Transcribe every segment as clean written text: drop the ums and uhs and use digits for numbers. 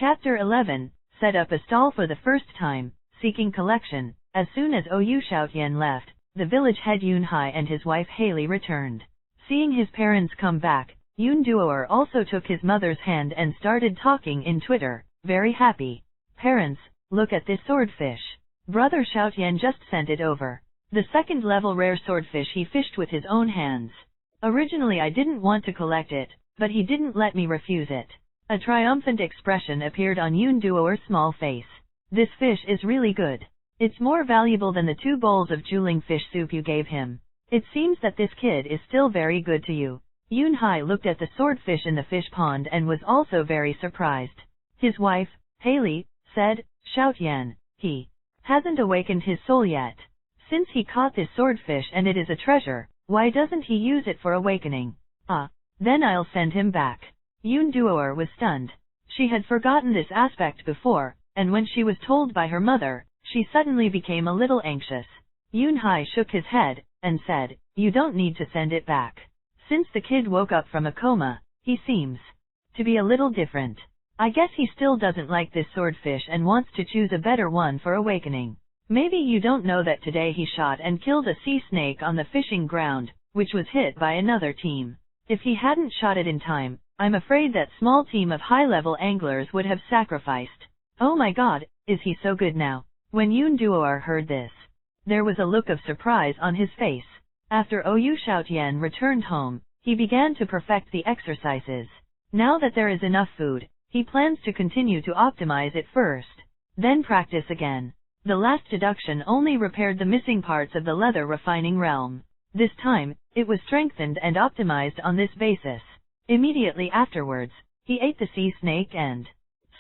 Chapter 11. Set up a stall for the first time, seeking collection. As soon as Oyu Xiaotian left, the village head Yunhai and his wife Haley returned. Seeing his parents come back, Yun Duoer also took his mother's hand and started talking in Twitter, very happy. Parents, look at this swordfish. Brother Xiaotian just sent it over. The second-level rare swordfish he fished with his own hands. Originally I didn't want to collect it, but he didn't let me refuse it. A triumphant expression appeared on Yun Duoer's small face. This fish is really good. It's more valuable than the 2 bowls of juling fish soup you gave him. It seems that this kid is still very good to you. Yunhai looked at the swordfish in the fish pond and was also very surprised. His wife, Haley, said, Xiaotian, he hasn't awakened his soul yet. Since he caught this swordfish and it is a treasure, why doesn't he use it for awakening? Then I'll send him back. Yun Duoer was stunned. She had forgotten this aspect before, and when she was told by her mother, she suddenly became a little anxious. Yunhai shook his head, and said, you don't need to send it back. Since the kid woke up from a coma, he seems to be a little different. I guess he still doesn't like this swordfish and wants to choose a better one for awakening. Maybe you don't know that today he shot and killed a sea snake on the fishing ground, which was hit by another team. If he hadn't shot it in time, I'm afraid that small team of high-level anglers would have sacrificed. Oh my god, is he so good now? When Yun Duoer heard this, there was a look of surprise on his face. After Oyu Xiaotian returned home, he began to perfect the exercises. Now that there is enough food, he plans to continue to optimize it first, then practice again. The last deduction only repaired the missing parts of the leather refining realm. This time, it was strengthened and optimized on this basis. Immediately afterwards, he ate the sea snake and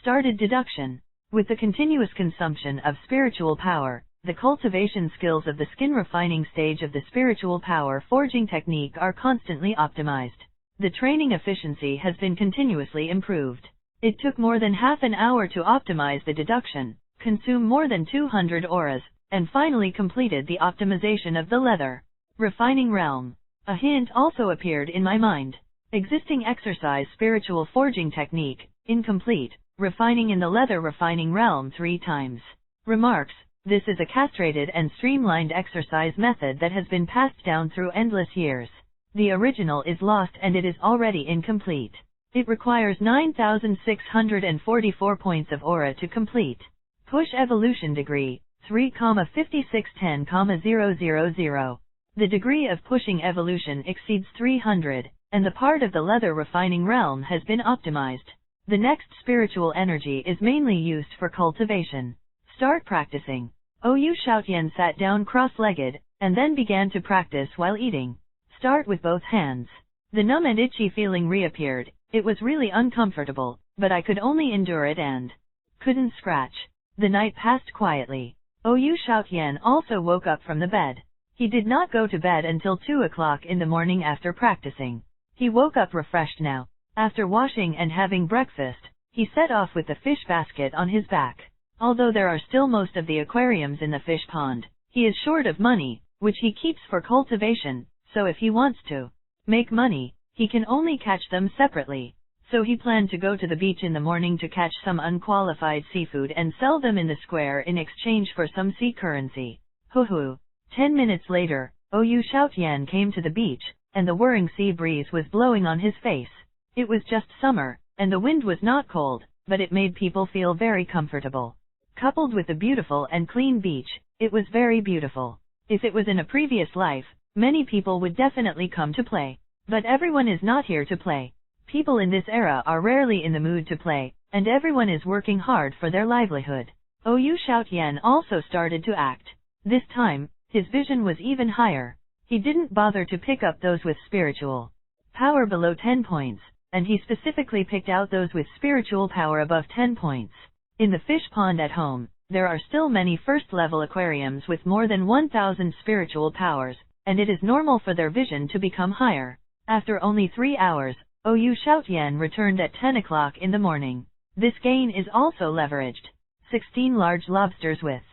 started deduction. With the continuous consumption of spiritual power, the cultivation skills of the skin refining stage of the spiritual power forging technique are constantly optimized. The training efficiency has been continuously improved. It took more than half an hour to optimize the deduction, consume more than 200 auras, and finally completed the optimization of the leather refining realm. A hint also appeared in my mind. Existing exercise spiritual forging technique, incomplete, refining in the leather refining realm 3 times. Remarks. This is a castrated and streamlined exercise method that has been passed down through endless years. The original is lost and it is already incomplete. It requires 9,644 points of aura to complete. Push evolution degree, 3,5610,000. The degree of pushing evolution exceeds 300, and the part of the leather refining realm has been optimized. The next spiritual energy is mainly used for cultivation. Start practicing. Oyu Xiaotian sat down cross-legged, and then began to practice while eating. Start with both hands. The numb and itchy feeling reappeared. It was really uncomfortable, but I could only endure it and couldn't scratch. The night passed quietly. Oyu Xiaotian also woke up from the bed. He did not go to bed until 2 o'clock in the morning after practicing. He woke up refreshed now. After washing and having breakfast, he set off with the fish basket on his back. Although there are still most of the aquariums in the fish pond, he is short of money, which he keeps for cultivation, so if he wants to make money, he can only catch them separately. So he planned to go to the beach in the morning to catch some unqualified seafood and sell them in the square in exchange for some sea currency. 10 minutes later, Oyu Xiaotian came to the beach, and the whirring sea breeze was blowing on his face. It was just summer, and the wind was not cold, but it made people feel very comfortable. Coupled with the beautiful and clean beach, it was very beautiful. If it was in a previous life, many people would definitely come to play. But everyone is not here to play. People in this era are rarely in the mood to play, and everyone is working hard for their livelihood. Oyu Xiaotian also started to act. This time, his vision was even higher. He didn't bother to pick up those with spiritual power below 10 points, and he specifically picked out those with spiritual power above 10 points. In the fish pond at home, there are still many first-level aquariums with more than 1,000 spiritual powers, and it is normal for their vision to become higher. After only 3 hours, Oyu Xiaotian returned at 10 o'clock in the morning. This gain is also leveraged. 16 large lobsters with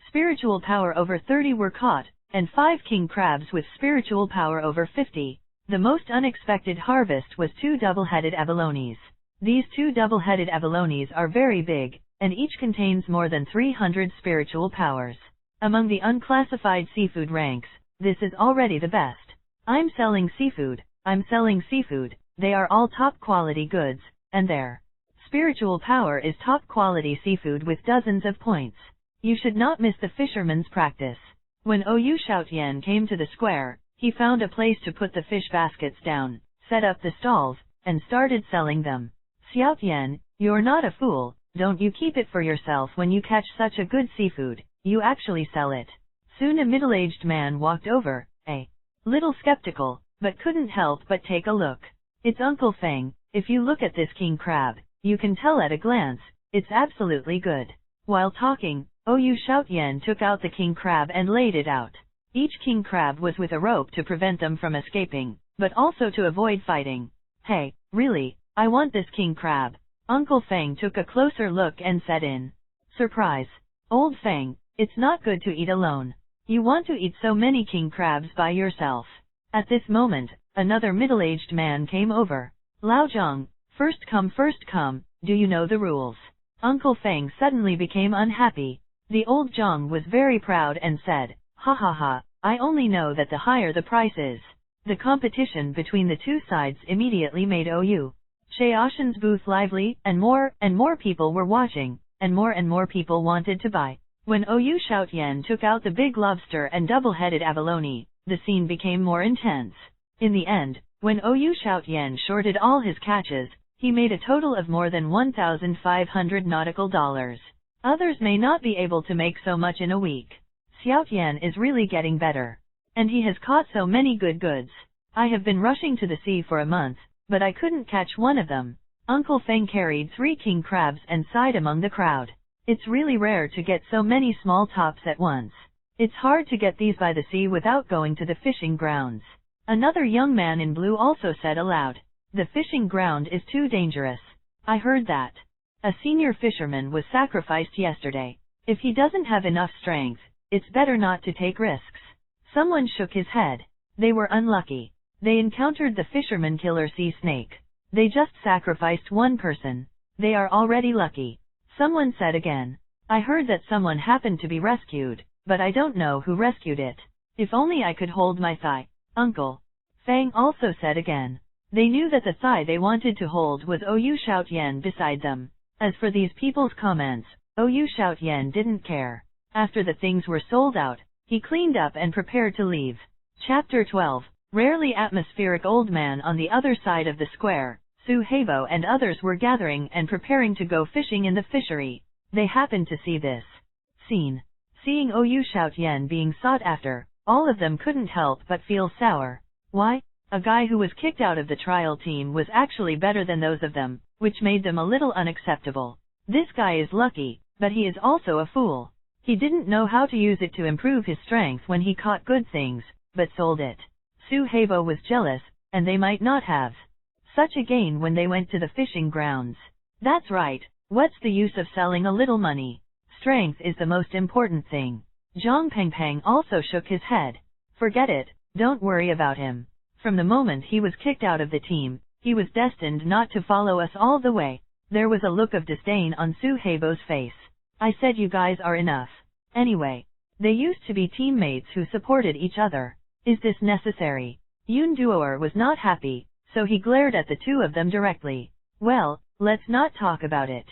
spiritual power over 30 were caught, and 5 king crabs with spiritual power over 50. The most unexpected harvest was 2 double-headed abalones. These two double-headed abalones are very big, and each contains more than 300 spiritual powers. Among the unclassified seafood ranks, this is already the best. I'm selling seafood, they are all top-quality goods, and their spiritual power is top-quality seafood with dozens of points. You should not miss the fisherman's practice. When Oyu Xiaotian came to the square, he found a place to put the fish baskets down, set up the stalls, and started selling them. Xiaotian, you're not a fool, don't you keep it for yourself when you catch such a good seafood, you actually sell it. Soon a middle-aged man walked over, a little skeptical, but couldn't help but take a look. It's Uncle Feng. If you look at this king crab, you can tell at a glance, it's absolutely good. While talking, Oyu Xiaotian took out the king crab and laid it out. Each king crab was with a rope to prevent them from escaping, but also to avoid fighting. Hey, really, I want this king crab. Uncle Feng took a closer look and said in surprise, Old Feng, it's not good to eat alone. You want to eat so many king crabs by yourself. At this moment, another middle-aged man came over. Lao Zhang, first come, do you know the rules? Uncle Feng suddenly became unhappy. The old Zhang was very proud and said, ha ha ha, I only know that the higher the price is. The competition between the two sides immediately made Oyu Xiaotian's booth lively, and more people were watching, and more people wanted to buy. When Oyu Xiaotian took out the big lobster and double-headed abalone, the scene became more intense. In the end, when Oyu Xiaotian shorted all his catches, he made a total of more than 1,500 nautical dollars. Others may not be able to make so much in a week. Xiaotian is really getting better. And he has caught so many good goods. I have been rushing to the sea for a month, but I couldn't catch one of them. Uncle Feng carried 3 king crabs and sighed among the crowd. It's really rare to get so many small tops at once. It's hard to get these by the sea without going to the fishing grounds. Another young man in blue also said aloud, the fishing ground is too dangerous. I heard that a senior fisherman was sacrificed yesterday. If he doesn't have enough strength, it's better not to take risks. Someone shook his head. They were unlucky. They encountered the fisherman killer sea snake. They just sacrificed one person. They are already lucky. Someone said again. I heard that someone happened to be rescued, but I don't know who rescued it. If only I could hold my thigh. Uncle Feng also said again. They knew that the thigh they wanted to hold was Oyu Xiaotian beside them. As for these people's comments, Oyu Xiaotian didn't care. After the things were sold out, he cleaned up and prepared to leave. Chapter 12. Rarely atmospheric old man. On the other side of the square, Su Hebo and others were gathering and preparing to go fishing in the fishery. They happened to see this scene. Seeing Oyu Xiaotian being sought after, all of them couldn't help but feel sour. Why? A guy who was kicked out of the trial team was actually better than those of them, which made them a little unacceptable. This guy is lucky, but he is also a fool. He didn't know how to use it to improve his strength when he caught good things, but sold it. Su Hebo was jealous, and they might not have such a gain when they went to the fishing grounds. That's right, what's the use of selling a little money? Strength is the most important thing. Zhang Pengpeng also shook his head. Forget it, don't worry about him. From the moment he was kicked out of the team, he was destined not to follow us all the way. There was a look of disdain on Su Hebo's face. I said you guys are enough. Anyway, they used to be teammates who supported each other. Is this necessary? Yun Duoer was not happy, so he glared at the two of them directly. Well, let's not talk about it.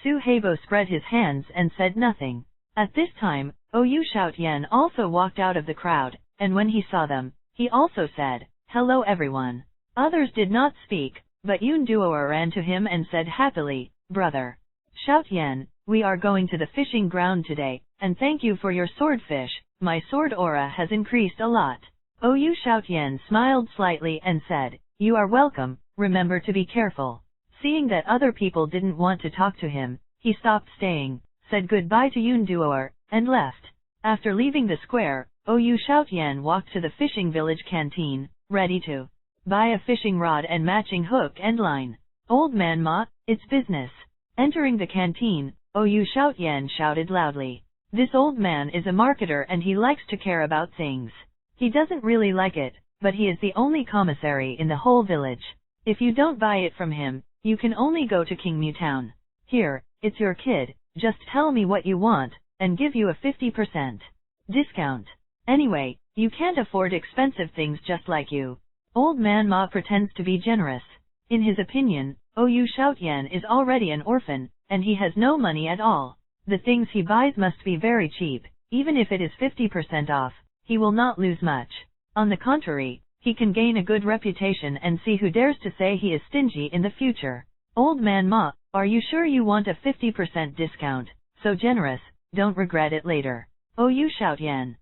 Su Hebo spread his hands and said nothing. At this time, Oyu Xiaotian also walked out of the crowd, and when he saw them, he also said, hello everyone. Others did not speak, but Yun Duoer ran to him and said happily, brother Xiaotian, we are going to the fishing ground today, and thank you for your swordfish. My sword aura has increased a lot. Oyu Xiaotian smiled slightly and said, you are welcome, remember to be careful. Seeing that other people didn't want to talk to him, he stopped staying, said goodbye to Yun Duoer, and left. After leaving the square, Oyu Xiaotian walked to the fishing village canteen, ready to buy a fishing rod and matching hook and line. Old man Ma, it's business. Entering the canteen, Oyu Xiaotian shouted loudly. This old man is a marketer and he likes to care about things. He doesn't really like it, but he is the only commissary in the whole village. If you don't buy it from him, You can only go to Kingmu Town. Here, it's your kid, just tell me what you want, and give you a 50% discount. Anyway, you can't afford expensive things just like you. Old Man Ma pretends to be generous. In his opinion, Oyu Shoutian is already an orphan, and he has no money at all. The things he buys must be very cheap. Even if it is 50% off, he will not lose much. On the contrary, he can gain a good reputation and see who dares to say he is stingy in the future. Old Man Ma, are you sure you want a 50% discount? So generous, don't regret it later. Oyu Shoutian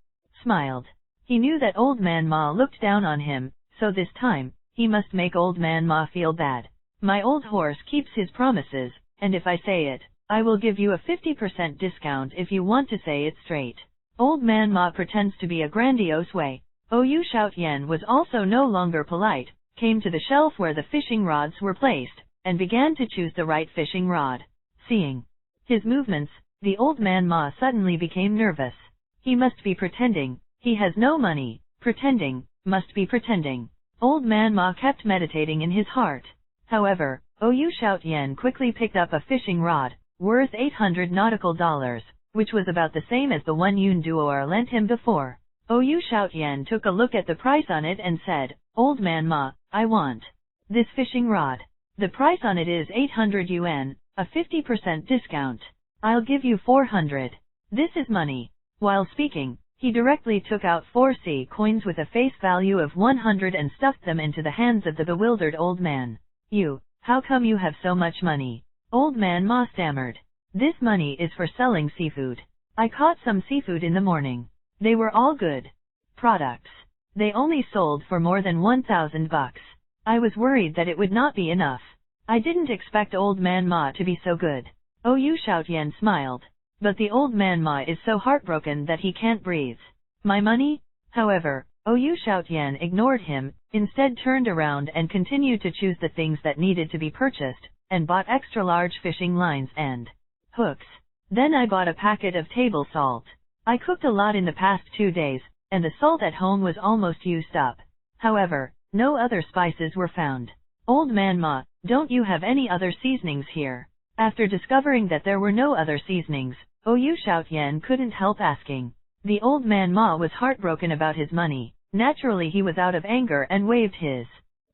smiled. He knew that Old Man Ma looked down on him, so this time, he must make Old Man Ma feel bad. My old horse keeps his promises, and if I say it, I will give you a 50% discount if you want to say it straight. Old Man Ma pretends to be a grandiose way. Oyu Shoutian was also no longer polite, came to the shelf where the fishing rods were placed, and began to choose the right fishing rod. Seeing his movements, the Old Man Ma suddenly became nervous. He must be pretending, he has no money, pretending, must be pretending. Old Man Ma kept meditating in his heart. However, Oyu Shoutian quickly picked up a fishing rod, worth 800 nautical dollars, which was about the same as the one Yun Duoer lent him before. Oyu Shoutian took a look at the price on it and said, Old Man Ma, I want this fishing rod. The price on it is 800 yuan, a 50% discount. I'll give you 400. This is money. While speaking, he directly took out 4 sea coins with a face value of 100 and stuffed them into the hands of the bewildered old man. You, how come you have so much money? Old Man Ma stammered. This money is for selling seafood. I caught some seafood in the morning. They were all good products. They only sold for more than 1,000 bucks. I was worried that it would not be enough. I didn't expect Old Man Ma to be so good. Oyu Shoutian smiled. But the Old Man Ma is so heartbroken that he can't breathe. My money? However, Oyu Shoutian ignored him, instead turned around and continued to choose the things that needed to be purchased, and bought extra large fishing lines and hooks. Then I bought a packet of table salt. I cooked a lot in the past 2 days, and the salt at home was almost used up. However, no other spices were found. Old Man Ma, don't you have any other seasonings here? After discovering that there were no other seasonings, Oyu Shoutian couldn't help asking. The Old Man Ma was heartbroken about his money. Naturally he was out of anger and waved his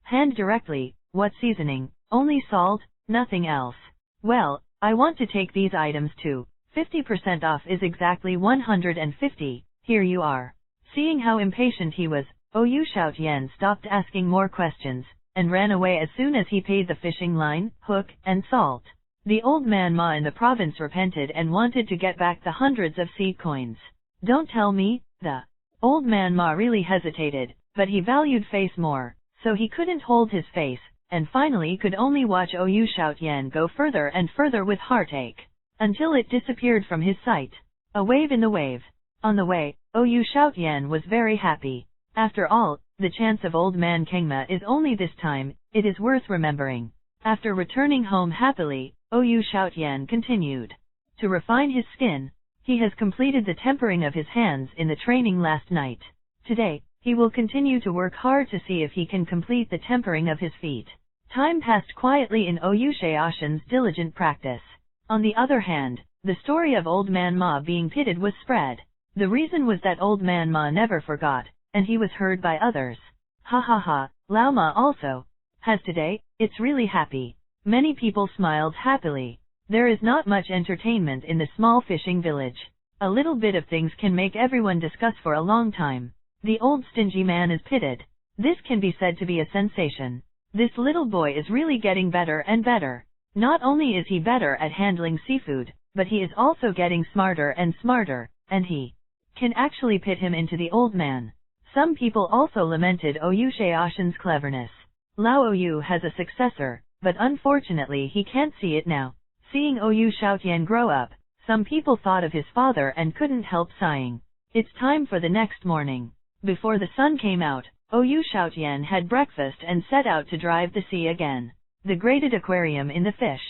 hand directly. What seasoning? Only salt? Nothing else. Well, I want to take these items too. 50% off is exactly 150. Here you are. Seeing how impatient he was, Oyu Shoutian stopped asking more questions, and ran away as soon as he paid the fishing line, hook, and salt. The Old Man Ma in the province repented and wanted to get back the hundreds of seed coins. Don't tell me, the Old Man Ma really hesitated, but he valued face more, so he couldn't hold his face, and finally could only watch Oyu Shoutian go further and further with heartache, until it disappeared from his sight. A wave in the wave. On the way, Oyu Shoutian was very happy. After all, the chance of Old Man Kengma is only this time, it is worth remembering. After returning home happily, Oyu Shoutian continued to refine his skin. He has completed the tempering of his hands in the training last night. Today, he will continue to work hard to see if he can complete the tempering of his feet. Time passed quietly in Oyu Shoutian's diligent practice. On the other hand, the story of Old Man Ma being pitted was spread. The reason was that Old Man Ma never forgot, and he was heard by others. Ha ha ha, Lao Ma also has today. It's really happy. Many people smiled happily. There is not much entertainment in the small fishing village. A little bit of things can make everyone discuss for a long time. The old stingy man is pitted. This can be said to be a sensation. This little boy is really getting better and better. Not only is he better at handling seafood, but he is also getting smarter and smarter, and he can actually pit him into the old man. Some people also lamented Oyu Shoutian's cleverness. Lao Oyu has a successor, but unfortunately he can't see it now. Seeing Oyu Shoutian grow up, some people thought of his father and couldn't help sighing. It's time for the next morning. Before the sun came out, Oyu Shoutian had breakfast and set out to drive the sea again. The graded aquarium in the fish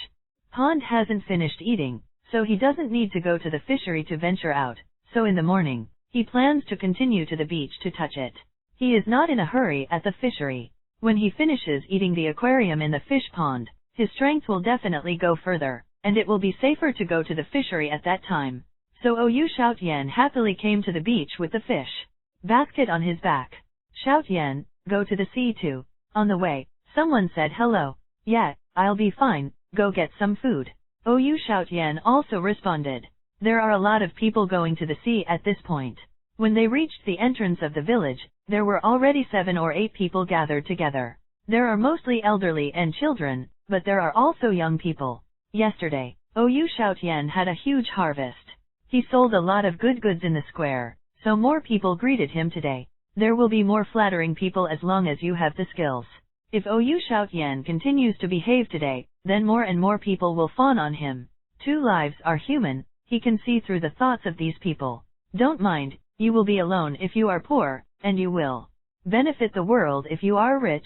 pond hasn't finished eating, so he doesn't need to go to the fishery to venture out, so in the morning, he plans to continue to the beach to touch it. He is not in a hurry at the fishery. When he finishes eating the aquarium in the fish pond, His strength will definitely go further, and it will be safer to go to the fishery at that time. So Oyu Xiaotian happily came to the beach with the fish basket on his back. Xiaotian, go to the sea too. On the way, someone said hello. Yeah, I'll be fine, go get some food. Oyu Xiaotian also responded. There are a lot of people going to the sea at this point. When they reached the entrance of the village, there were already 7 or 8 people gathered together. There are mostly elderly and children, but there are also young people. Yesterday, Oyu Xiaotian had a huge harvest. He sold a lot of good goods in the square, so more people greeted him today. There will be more flattering people as long as you have the skills. If Oyu Xiaotian continues to behave today, then more and more people will fawn on him. 2 lives are human, he can see through the thoughts of these people. Don't mind, you will be alone if you are poor, and you will benefit the world if you are rich.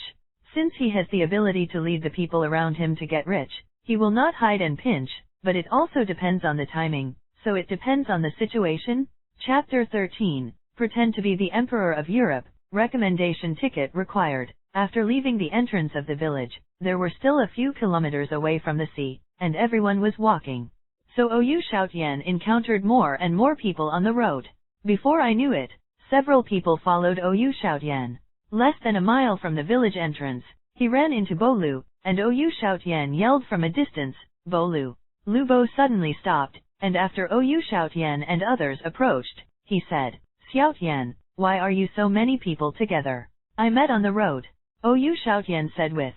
Since he has the ability to lead the people around him to get rich, he will not hide and pinch, but it also depends on the timing, so it depends on the situation. Chapter 13, Pretend to be the Emperor of Europe, recommendation ticket required. After leaving the entrance of the village, there were still a few kilometers away from the sea, and everyone was walking. So Oyu Xiaotian encountered more and more people on the road. Before I knew it, several people followed Oyu Xiaotian. Less than a mile from the village entrance, he ran into Bolu, and Oyu Xiaotian yelled from a distance, Bolu. Lu Bo suddenly stopped, and after Oyu Xiaotian and others approached, he said, Xiaotian, why are you so many people together? I met on the road. Oyu Xiaotian said with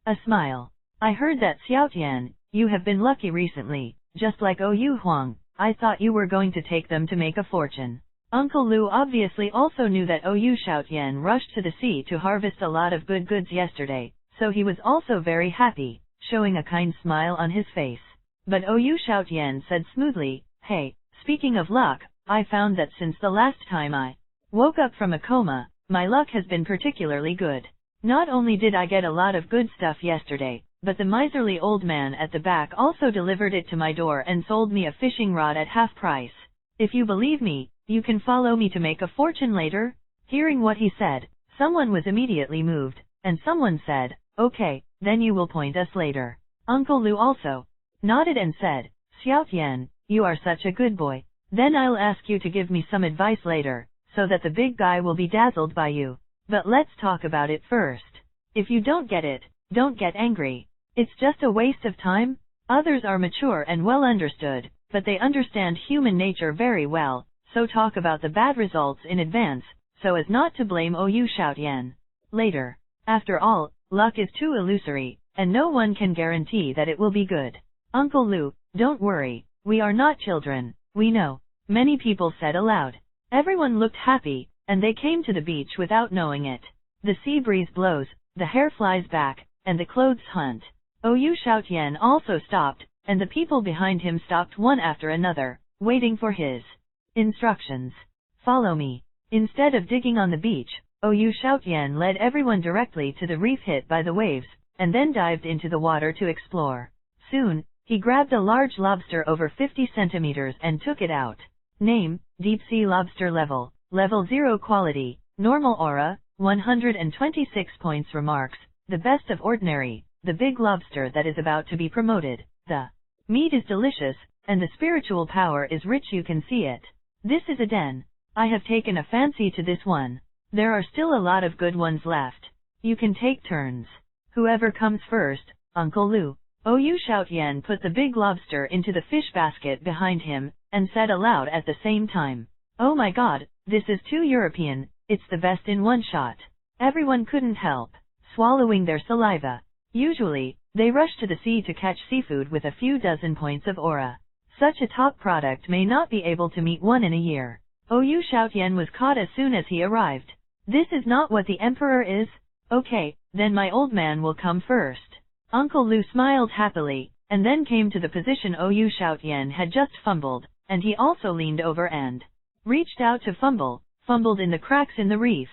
a smile. I heard that Xiaotian, you have been lucky recently, just like Oyu Huang. I thought you were going to take them to make a fortune. Uncle Lu obviously also knew that Oyu Xiaotian rushed to the sea to harvest a lot of good goods yesterday, so he was also very happy, showing a kind smile on his face. But Oyu Xiaotian said smoothly, hey, speaking of luck, I found that since the last time I woke up from a coma, my luck has been particularly good. Not only did I get a lot of good stuff yesterday, but the miserly old man at the back also delivered it to my door and sold me a fishing rod at half price. If you believe me, you can follow me to make a fortune later. Hearing what he said, someone was immediately moved, and someone said, okay, then you will point us later. Uncle Lu also nodded and said, Xiaotian, you are such a good boy. Then I'll ask you to give me some advice later, so that the big guy will be dazzled by you. But let's talk about it first. If you don't get it, don't get angry. It's just a waste of time. Others are mature and well understood, but they understand human nature very well, so talk about the bad results in advance, so as not to blame Oyu Xiaotian later. After all, luck is too illusory, and no one can guarantee that it will be good. Uncle Lu, don't worry, we are not children, we know. Many people said aloud. Everyone looked happy, and they came to the beach without knowing it. The sea breeze blows, the hair flies back, and the clothes hunt. Oyu Xiaotian also stopped, and the people behind him stopped one after another, waiting for his instructions. Follow me. Instead of digging on the beach, Oyu Xiaotian led everyone directly to the reef hit by the waves, and then dived into the water to explore. Soon, he grabbed a large lobster over 50 centimeters and took it out. Name, Deep Sea Lobster Level, Level 0 Quality, Normal Aura, 126 points. Remarks, the best of ordinary, the big lobster that is about to be promoted. The meat is delicious, and the spiritual power is rich. You can see it. This is a den. I have taken a fancy to this one. There are still a lot of good ones left. You can take turns. Whoever comes first, Uncle Lu. Oyu Xiaotian put the big lobster into the fish basket behind him, and said aloud at the same time, oh my god, this is too European, it's the best in one shot. Everyone couldn't help swallowing their saliva. Usually, they rush to the sea to catch seafood with a few dozen points of aura. Such a top product may not be able to meet one in a year. Oyu Xiaotian was caught as soon as he arrived. This is not what the emperor is? Okay, then my old man will come first. Uncle Lu smiled happily, and then came to the position Oyu Xiaotian had just fumbled, and he also leaned over and reached out to fumbled in the cracks in the reef.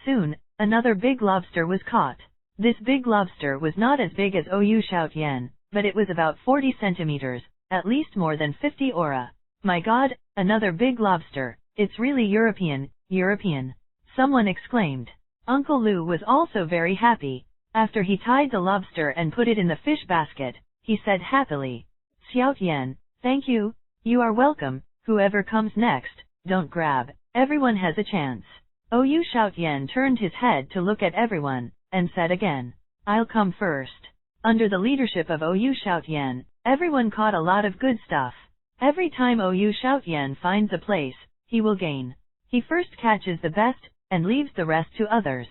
Soon, another big lobster was caught. This big lobster was not as big as Oyu Xiaotian, but it was about 40 centimeters, at least more than 50 aura. My god, another big lobster, it's really European. Someone exclaimed. Uncle Lu was also very happy. After he tied the lobster and put it in the fish basket, he said happily, "Xiao Tian, thank you. You are welcome. Whoever comes next, don't grab. Everyone has a chance." Yu Xiaotian turned his head to look at everyone, and said again, "I'll come first." Under the leadership of Yu Xiaotian, everyone caught a lot of good stuff. Every time Yu Xiaotian finds a place, he will gain. He first catches the best, and leaves the rest to others.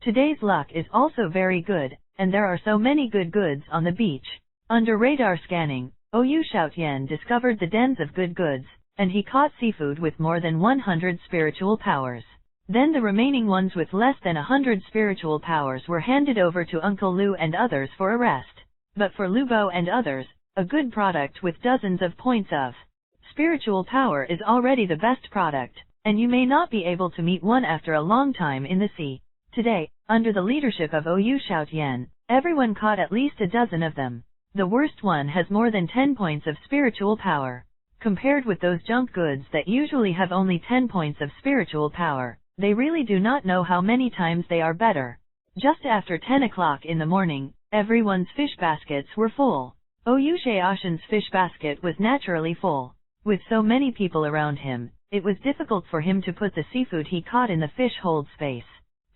Today's luck is also very good, and there are so many good goods on the beach. Under radar scanning, Yu Xiaotian discovered the dens of good goods, and he caught seafood with more than 100 spiritual powers. Then the remaining ones with less than 100 spiritual powers were handed over to Uncle Lu and others for arrest. But for Lubo and others, a good product with dozens of points of spiritual power is already the best product, and you may not be able to meet one after a long time in the sea. Today, under the leadership of Yu Xiaotian, everyone caught at least a dozen of them. The worst one has more than 10 points of spiritual power. Compared with those junk goods that usually have only 10 points of spiritual power, they really do not know how many times they are better. Just after 10 o'clock in the morning, everyone's fish baskets were full. Yu Xiaoshan's fish basket was naturally full. With so many people around him, it was difficult for him to put the seafood he caught in the fish hold space.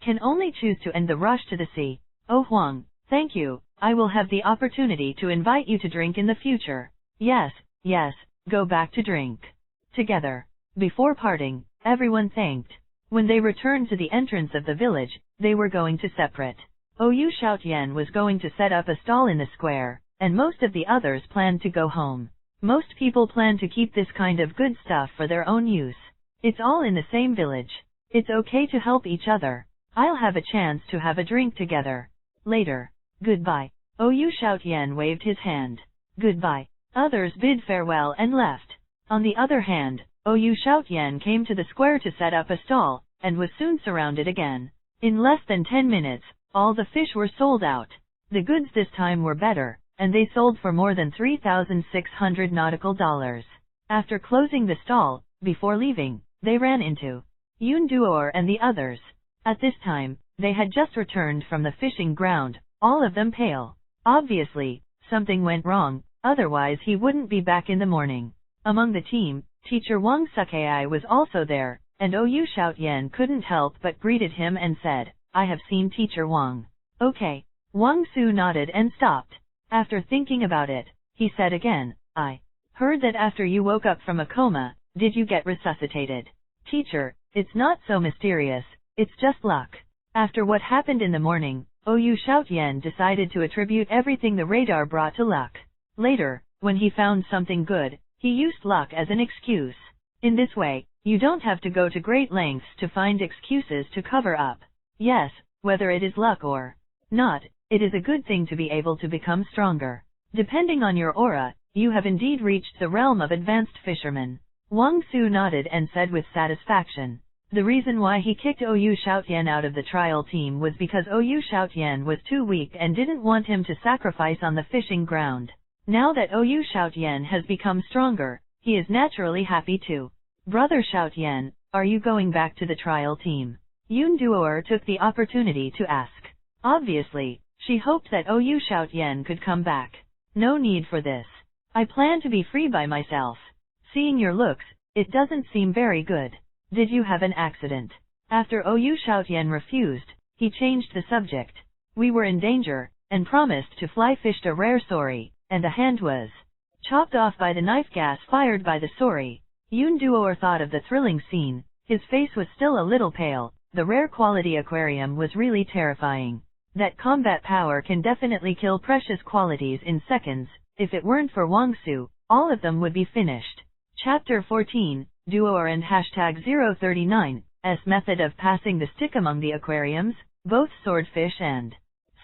Can only choose to end the rush to the sea. "Oh Huang, thank you. I will have the opportunity to invite you to drink in the future." "Yes, yes, go back to drink together." Before parting, everyone thanked. When they returned to the entrance of the village, they were going to separate. Yu Xiaotian was going to set up a stall in the square, and most of the others planned to go home. Most people plan to keep this kind of good stuff for their own use. It's all in the same village. It's okay to help each other. I'll have a chance to have a drink together later. Goodbye. Yu Xiaotian waved his hand. Goodbye. Others bid farewell and left. On the other hand, Yu Xiaotian came to the square to set up a stall, and was soon surrounded again. In less than 10 minutes, all the fish were sold out. The goods this time were better, and they sold for more than 3,600 nautical dollars. After closing the stall, before leaving, they ran into Yun Duor and the others. At this time, they had just returned from the fishing ground, all of them pale. Obviously, something went wrong, otherwise he wouldn't be back in the morning. Among the team, Teacher Wang Sukai was also there, and Yu Xiaotian couldn't help but greeted him and said, "I have seen Teacher Wang." "Okay." Wang Su nodded and stopped. After thinking about it, he said again, "I heard that after you woke up from a coma, did you get resuscitated?" "Teacher, it's not so mysterious, it's just luck." After what happened in the morning, Yu Xiaotian decided to attribute everything the radar brought to luck. Later, when he found something good, he used luck as an excuse. In this way, you don't have to go to great lengths to find excuses to cover up. Yes, whether it is luck or not, it is a good thing to be able to become stronger. Depending on your aura, you have indeed reached the realm of advanced fishermen. Wang Su nodded and said with satisfaction. The reason why he kicked Yu Xiaotian out of the trial team was because Yu Xiaotian was too weak and didn't want him to sacrifice on the fishing ground. Now that Yu Xiaotian has become stronger, he is naturally happy too. "Brother Xiaotian, are you going back to the trial team?" Yun Duor took the opportunity to ask. Obviously, she hoped that Yu Xiaotian could come back. "No need for this. I plan to be free by myself. Seeing your looks, it doesn't seem very good. Did you have an accident?" After Yu Xiaotian refused, he changed the subject. "We were in danger, and promised to fly fished a rare sori, and a hand was chopped off by the knife gas fired by the sori." Yun Duor thought of the thrilling scene. His face was still a little pale. The rare quality aquarium was really terrifying. That combat power can definitely kill precious qualities in seconds. If it weren't for Wang Su, all of them would be finished. Chapter 14, Duor and #039, S method of passing the stick among the aquariums. Both swordfish and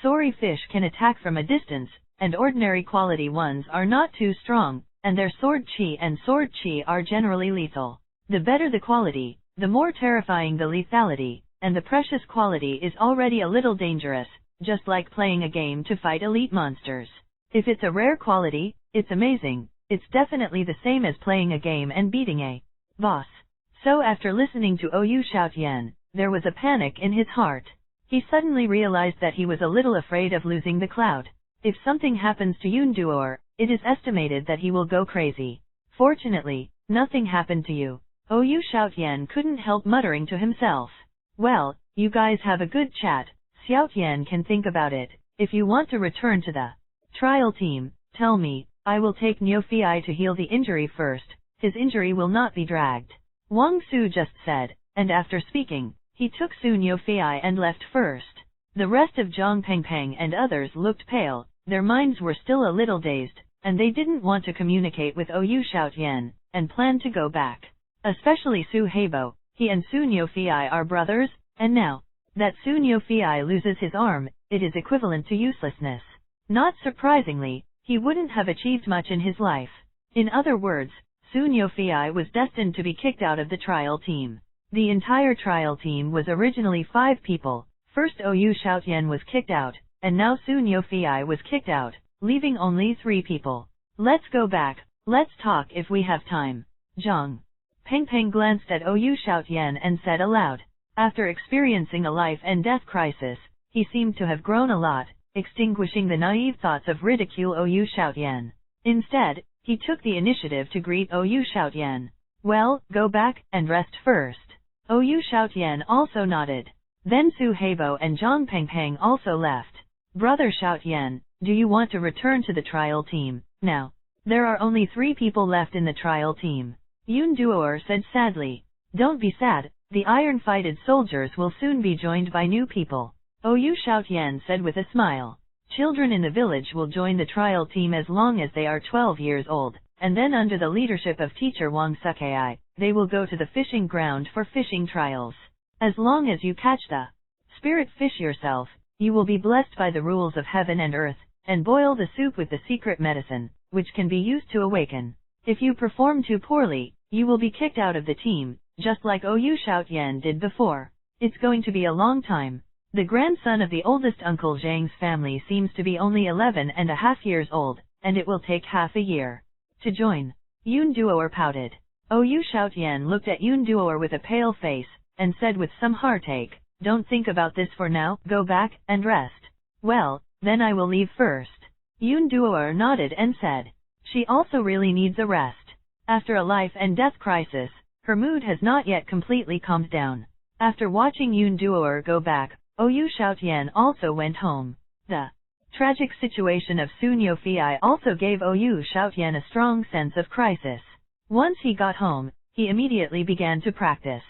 sori fish can attack from a distance, and ordinary quality ones are not too strong, and their sword chi and sword chi are generally lethal. The better the quality, the more terrifying the lethality, and the precious quality is already a little dangerous, just like playing a game to fight elite monsters. If it's a rare quality, it's amazing. It's definitely the same as playing a game and beating a boss. So after listening to Yu Xiaotian, there was a panic in his heart. He suddenly realized that he was a little afraid of losing the cloud. If something happens to Yoon Duor, it is estimated that he will go crazy. Fortunately, nothing happened to you. Yu Xiaotian couldn't help muttering to himself. Well, you guys have a good chat. Xiaotian can think about it. If you want to return to the trial team, tell me. I will take Niu Fei to heal the injury first. His injury will not be dragged. Wang Su just said, and after speaking, he took Su Niu Fei and left first. The rest of Zhang Pengpeng and others looked pale, their minds were still a little dazed, and they didn't want to communicate with Yu Xiaotian, and planned to go back. Especially Su Heibo, he and Su Niu Fei are brothers, and now that Su Niu Fei loses his arm, it is equivalent to uselessness. Not surprisingly, he wouldn't have achieved much in his life. In other words, Su Niu Fei was destined to be kicked out of the trial team. The entire trial team was originally 5 people. First Yu Xiaotian was kicked out, and now Su Niu Fei was kicked out, leaving only 3 people. Let's go back, let's talk if we have time. Zhang Pengpeng glanced at Yu Xiaotian and said aloud. After experiencing a life and death crisis, he seemed to have grown a lot, extinguishing the naive thoughts of ridicule Yu Xiaotian. Instead, he took the initiative to greet Yu Xiaotian. Well, go back and rest first. Yu Xiaotian also nodded. Then Su Heibo and Zhang Pengpeng also left. Brother Xiaotian, do you want to return to the trial team, now? There are only 3 people left in the trial team. Yoon Duor said sadly. Don't be sad, the iron-fighted soldiers will soon be joined by new people. Yu Xiaotian said with a smile. Children in the village will join the trial team as long as they are 12 years old, and then under the leadership of teacher Wang Sukai, they will go to the fishing ground for fishing trials. As long as you catch the spirit fish yourself, you will be blessed by the rules of heaven and earth, and boil the soup with the secret medicine, which can be used to awaken. If you perform too poorly, you will be kicked out of the team, just like Yu Xiaotian did before. It's going to be a long time. The grandson of the oldest Uncle Zhang's family seems to be only 11.5 years old, and it will take half a year to join. Yoon Duor pouted. Yu Xiaotian looked at Yoon Duor with a pale face, and said with some heartache, don't think about this for now, go back and rest. Well, then I will leave first. Yoon Duor nodded and said, she also really needs a rest. After a life and death crisis, her mood has not yet completely calmed down. After watching Yoon Duor go back, Yu Xiaotian also went home. The tragic situation of Su Niu Fei also gave Yu Xiaotian a strong sense of crisis. Once he got home, he immediately began to practice.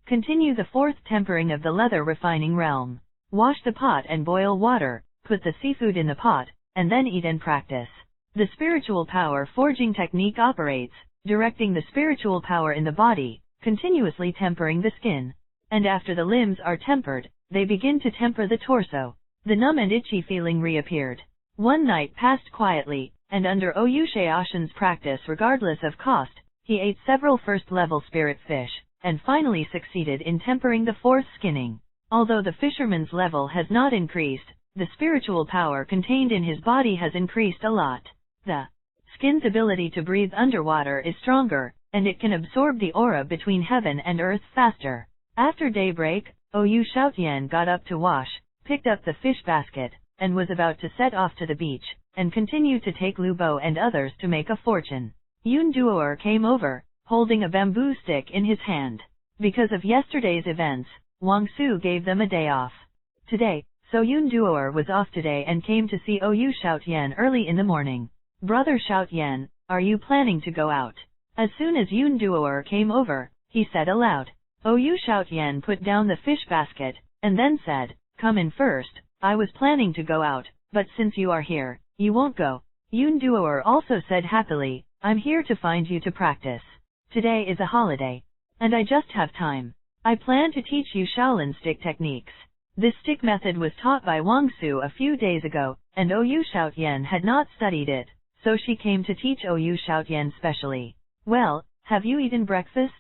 Continue the 4th tempering of the leather refining realm. Wash the pot and boil water, put the seafood in the pot, and then eat and practice. The spiritual power forging technique operates, directing the spiritual power in the body, continuously tempering the skin. And after the limbs are tempered, they begin to temper the torso. The numb and itchy feeling reappeared. One night passed quietly, and under Yu Xiaotian's practice regardless of cost, he ate several first-level spirit fish, and finally succeeded in tempering the 4th skinning. Although the fisherman's level has not increased, the spiritual power contained in his body has increased a lot. The skin's ability to breathe underwater is stronger, and it can absorb the aura between heaven and earth faster. After daybreak, Yu Xiaotian got up to wash, picked up the fish basket, and was about to set off to the beach, and continue to take Lu Bo and others to make a fortune. Yoon Duor came over, holding a bamboo stick in his hand. Because of yesterday's events, Wang Su gave them a day off today, so Yoon Duor was off today and came to see Yu Xiaotian early in the morning. Brother Xiaotian, are you planning to go out? As soon as Yoon Duor came over, he said aloud. Yu Xiaotian put down the fish basket, and then said, come in first, I was planning to go out, but since you are here, you won't go. Yoon Duor also said happily, I'm here to find you to practice. Today is a holiday, and I just have time. I plan to teach you Shaolin stick techniques. This stick method was taught by Wang Su a few days ago, and Yu Xiaotian had not studied it, so she came to teach Yu Xiaotian specially. Well, have you eaten breakfast?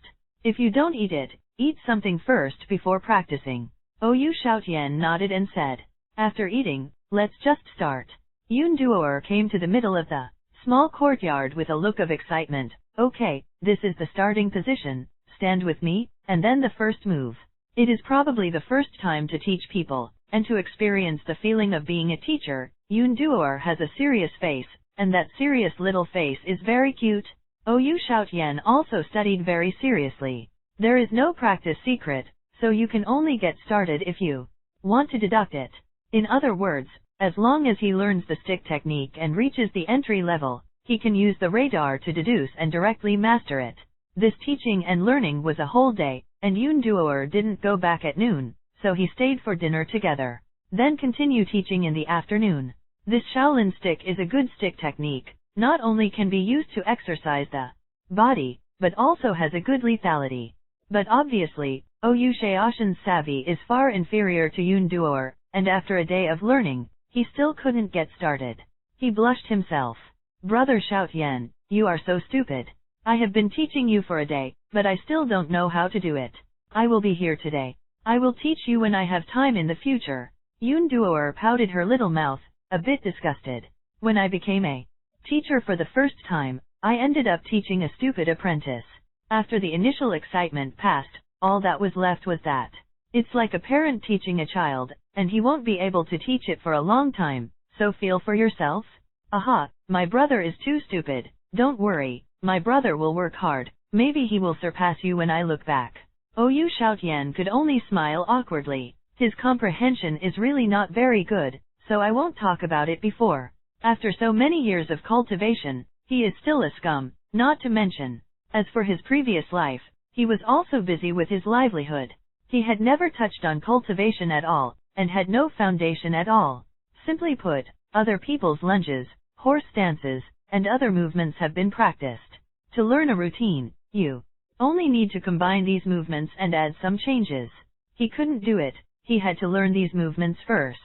If you don't eat it, eat something first before practicing. Yu Xiaotian nodded and said, after eating, let's just start. Yoon Duor came to the middle of the small courtyard with a look of excitement. Okay, this is the starting position, stand with me, and then the first move. It is probably the first time to teach people, and to experience the feeling of being a teacher, Yoon Duor has a serious face, and that serious little face is very cute. OU Shoutyen also studied very seriously. There is no practice secret, so you can only get started if you want to deduct it. In other words, as long as he learns the stick technique and reaches the entry level, he can use the radar to deduce and directly master it. This teaching and learning was a whole day, and Yoon Duor didn't go back at noon, so he stayed for dinner together. Then continue teaching in the afternoon. This Shaolin stick is a good stick technique, not only can be used to exercise the body, but also has a good lethality. But obviously, OU Shaoshan's savvy is far inferior to Yoon Duor, and after a day of learning, he still couldn't get started. He blushed himself. Brother Shoutyen, you are so stupid. I have been teaching you for a day, but I still don't know how to do it. I will be here today. I will teach you when I have time in the future. Yoon Duor pouted her little mouth, a bit disgusted. When I became a teacher for the first time, I ended up teaching a stupid apprentice. After the initial excitement passed, all that was left was that. It's like a parent teaching a child, and he won't be able to teach it for a long time, so feel for yourself. Aha, my brother is too stupid. Don't worry, my brother will work hard. Maybe he will surpass you when I look back. OU Shoutyen could only smile awkwardly. His comprehension is really not very good, so I won't talk about it before. After so many years of cultivation, he is still a scum, not to mention. As for his previous life, he was also busy with his livelihood. He had never touched on cultivation at all, and had no foundation at all. Simply put, other people's lunges, horse stances, and other movements have been practiced. To learn a routine, you only need to combine these movements and add some changes. He couldn't do it, he had to learn these movements first.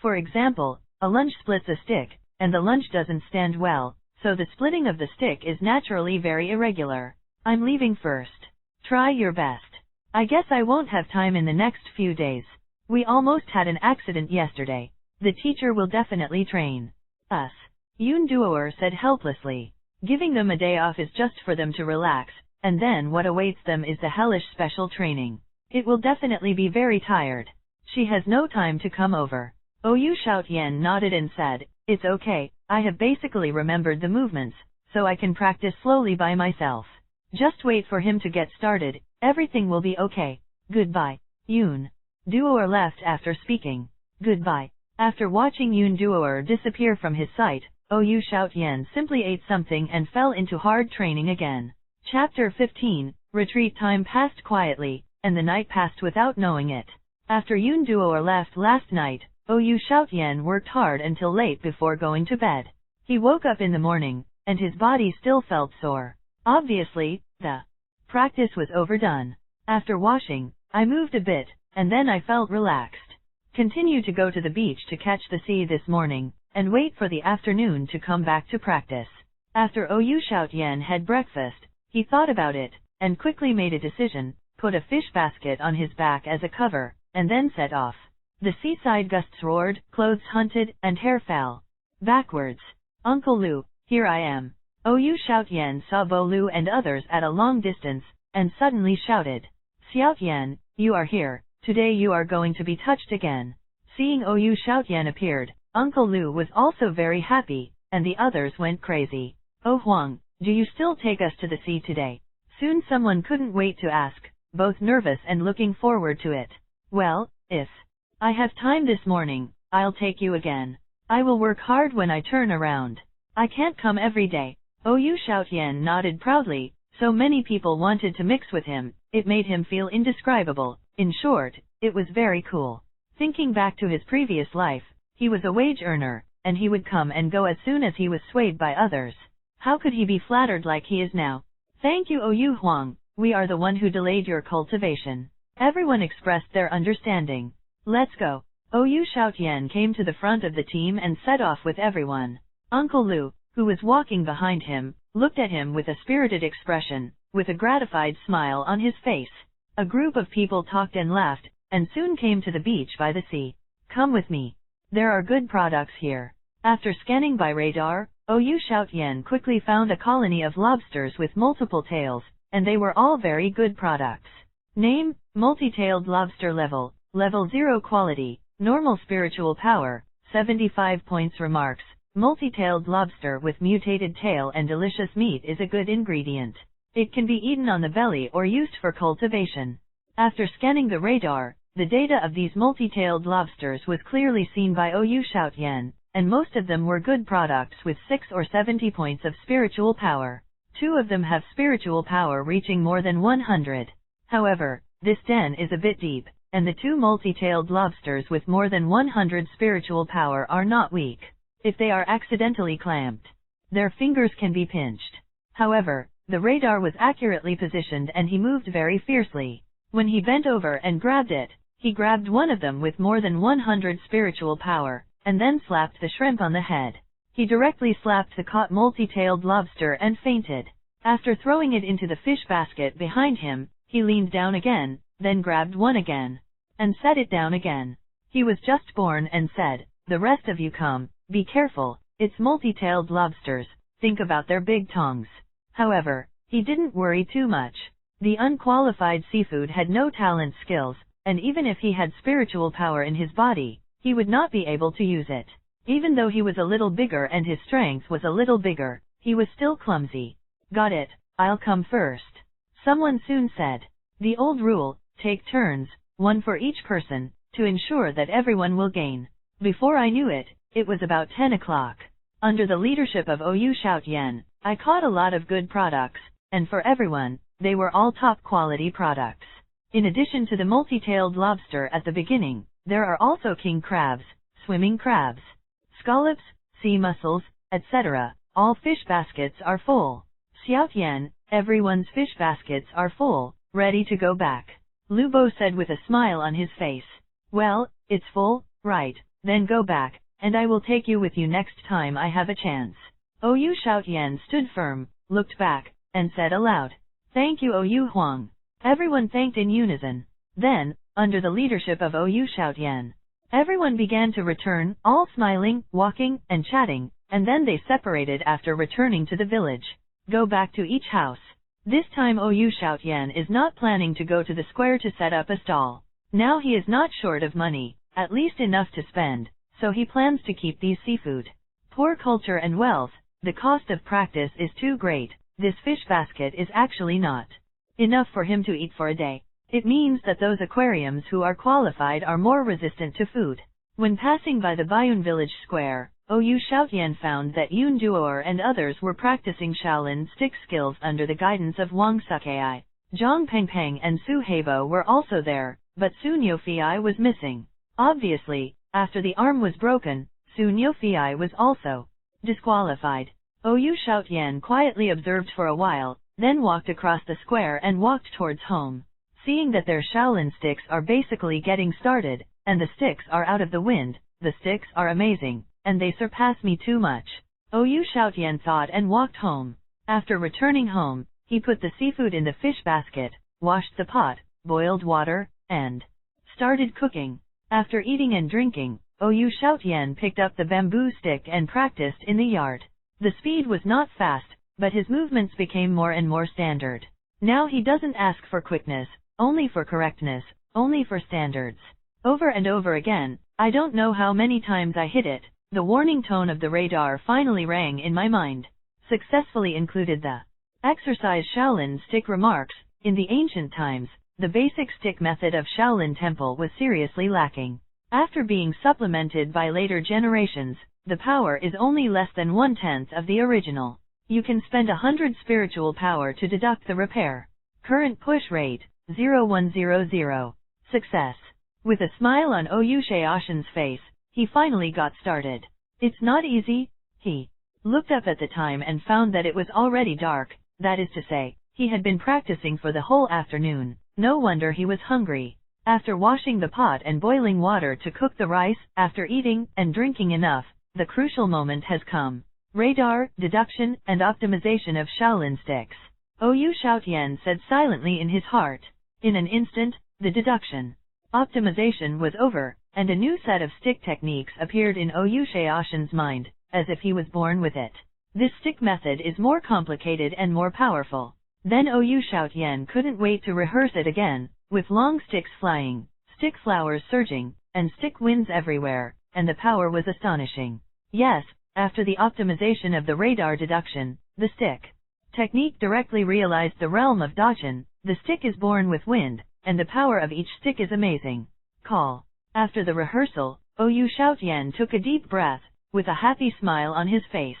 For example, a lunge splits a stick, and the lunge doesn't stand well, so the splitting of the stick is naturally very irregular. I'm leaving first. Try your best. I guess I won't have time in the next few days. We almost had an accident yesterday. The teacher will definitely train us. Yoon Duor said helplessly. Giving them a day off is just for them to relax, and then what awaits them is the hellish special training. It will definitely be very tired. She has no time to come over. OU Shoutyen nodded and said, it's okay, I have basically remembered the movements, so I can practice slowly by myself. Just wait for him to get started, everything will be okay. Goodbye. Yoon Duor left after speaking goodbye. After watching Yoon Duor disappear from his sight, OU Shoutyen simply ate something and fell into hard training again. Chapter 15, Retreat time passed quietly, and the night passed without knowing it. After Yoon Duor left last night, OU Shoutyen worked hard until late before going to bed. He woke up in the morning, and his body still felt sore. Obviously, the practice was overdone. After washing, I moved a bit, and then I felt relaxed. Continue to go to the beach to catch the sea this morning, and wait for the afternoon to come back to practice. After OU Shoutyen had breakfast, he thought about it, and quickly made a decision, put a fish basket on his back as a cover, and then set off. The seaside gusts roared, clothes hunted, and hair fell backwards. Uncle Lu, here I am. OU Shoutyen saw Bo Lu and others at a long distance, and suddenly shouted, Xiaotian, you are here, today you are going to be touched again. Seeing OU Shoutyen appeared, Uncle Lu was also very happy, and the others went crazy. Oh Huang, do you still take us to the sea today? Soon someone couldn't wait to ask, both nervous and looking forward to it. Well, if I have time this morning, I'll take you again. I will work hard when I turn around. I can't come every day. OU Shoutyen nodded proudly. So many people wanted to mix with him, it made him feel indescribable. In short, it was very cool. Thinking back to his previous life, he was a wage earner, and he would come and go as soon as he was swayed by others. How could he be flattered like he is now? Thank you OU Huang, we are the one who delayed your cultivation. Everyone expressed their understanding. Let's go. OU Shoutyen came to the front of the team and set off with everyone. Uncle Lu, who was walking behind him, looked at him with a spirited expression, with a gratified smile on his face. A group of people talked and laughed, and soon came to the beach by the sea. Come with me. There are good products here. After scanning by radar, OU Shoutyen quickly found a colony of lobsters with multiple tails, and they were all very good products. Name, multi-tailed lobster level 0 quality, Normal spiritual power, 75 points. Remarks. Multi-tailed lobster with mutated tail and delicious meat is a good ingredient. It can be eaten on the belly or used for cultivation. After scanning the radar, the data of these multi-tailed lobsters was clearly seen by Oyu Shoutian, and most of them were good products with 6 or 70 points of spiritual power. 2 of them have spiritual power reaching more than 100. However, this den is a bit deep, and the 2 multi-tailed lobsters with more than 100 spiritual power are not weak. If they are accidentally clamped, their fingers can be pinched. However, the radar was accurately positioned and he moved very fiercely. When he bent over and grabbed it, he grabbed one of them with more than 100 spiritual power, and then slapped the shrimp on the head. He directly slapped the caught multi-tailed lobster and fainted. After throwing it into the fish basket behind him, he leaned down again, then grabbed one again, and set it down again. He was just born and said, "The rest of you come, be careful, it's multi-tailed lobsters, think about their big tongues." However, he didn't worry too much. The unqualified seafood had no talent skills, and even if he had spiritual power in his body, he would not be able to use it. Even though he was a little bigger and his strength was a little bigger, he was still clumsy. "Got it, I'll come first," someone soon said. The old rule, take turns, one for each person, to ensure that everyone will gain. Before I knew it, it was about 10 o'clock. Under the leadership of Oyu Shoutian, I caught a lot of good products, and for everyone, they were all top quality products. In addition to the multi-tailed lobster at the beginning, there are also king crabs, swimming crabs, scallops, sea mussels, etc. All fish baskets are full. Xiaotian, everyone's fish baskets are full, ready to go back. Lu Bo said with a smile on his face. "Well, it's full, right, then go back, and I will take you with you next time I have a chance." Oyu Shoutian stood firm, looked back, and said aloud, "Thank you, Oyu Huang." Everyone thanked in unison. Then, under the leadership of Oyu Shoutian, everyone began to return, all smiling, walking, and chatting, and then they separated after returning to the village. Go back to each house. This time Oyu Shoutian is not planning to go to the square to set up a stall. Now he is not short of money, at least enough to spend, so he plans to keep these seafood. Poor culture and wealth, the cost of practice is too great. This fish basket is actually not enough for him to eat for a day. It means that those aquariums who are qualified are more resistant to food. When passing by the Bayun village square, Oyu Shoutian found that Yun Duor and others were practicing Shaolin stick skills under the guidance of Wang Sukai. Zhang Pengpeng and Su Heibo were also there, but Su Niufei was missing. Obviously, after the arm was broken, Su Niufei was also disqualified. Oyu Shoutian quietly observed for a while, then walked across the square and walked towards home. Seeing that their Shaolin sticks are basically getting started, and the sticks are out of the wind, the sticks are amazing, and they surpass me too much, Oyu Shoutian thought and walked home. After returning home, he put the seafood in the fish basket, washed the pot, boiled water, and started cooking. After eating and drinking, Oyu Shoutian picked up the bamboo stick and practiced in the yard. The speed was not fast, but his movements became more and more standard. Now he doesn't ask for quickness, only for correctness, only for standards. Over and over again, I don't know how many times I hit it, the warning tone of the radar finally rang in my mind. Successfully included the exercise Shaolin stick. Remarks. In the ancient times, the basic stick method of Shaolin Temple was seriously lacking. After being supplemented by later generations, the power is only less than 1/10 of the original. You can spend 100 spiritual power to deduct the repair. Current push rate, 0100. Success. With a smile on Oyu Shoutian's face, he finally got started. It's not easy. He looked up at the time and found that it was already dark, that is to say, he had been practicing for the whole afternoon. No wonder he was hungry. After washing the pot and boiling water to cook the rice, after eating and drinking enough, the crucial moment has come. Radar, deduction, and optimization of Shaolin sticks. Oyu Shoutian said silently in his heart. In an instant, the deduction, optimization was over, and a new set of stick techniques appeared in Oyu Shoutian's mind, as if he was born with it. This stick method is more complicated and more powerful. Then Oyu Shoutian couldn't wait to rehearse it again, with long sticks flying, stick flowers surging, and stick wins everywhere, and the power was astonishing. Yes, after the optimization of the radar deduction, the stick technique directly realized the realm of Dachan. The stick is born with wind, and the power of each stick is amazing. Call. After the rehearsal, Oyu Shoutian took a deep breath, with a happy smile on his face.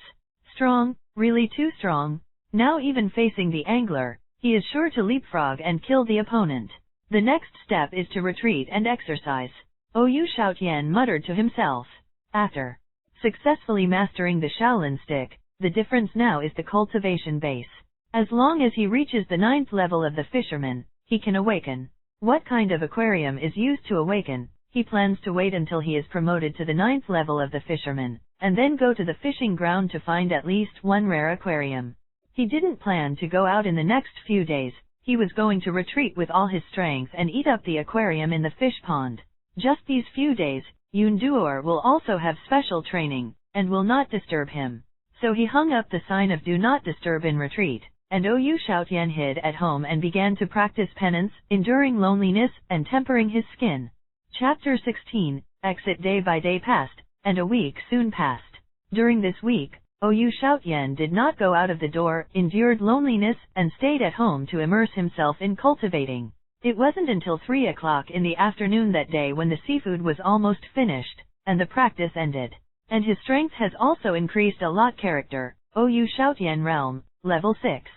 Strong, really too strong. Now even facing the angler, he is sure to leapfrog and kill the opponent. The next step is to retreat and exercise. Oyu Shoutian muttered to himself. After successfully mastering the Shaolin stick, the difference now is the cultivation base. As long as he reaches the 9th level of the fisherman, he can awaken. What kind of aquarium is used to awaken? He plans to wait until he is promoted to the 9th level of the fisherman, and then go to the fishing ground to find at least one rare aquarium. He didn't plan to go out in the next few days. He was going to retreat with all his strength and eat up the aquarium in the fish pond. Just these few days, Yun Duor will also have special training, and will not disturb him. So he hung up the sign of Do Not Disturb in retreat, and Oyu Shoutian hid at home and began to practice penance, enduring loneliness, and tempering his skin. Chapter 16, Exit. Day by day passed, and a week soon passed. During this week, Oyu Shoutian did not go out of the door, endured loneliness, and stayed at home to immerse himself in cultivating. It wasn't until 3 o'clock in the afternoon that day when the seafood was almost finished, and the practice ended. And his strength has also increased a lot. Character, Oyu Shoutian Realm, Level 6.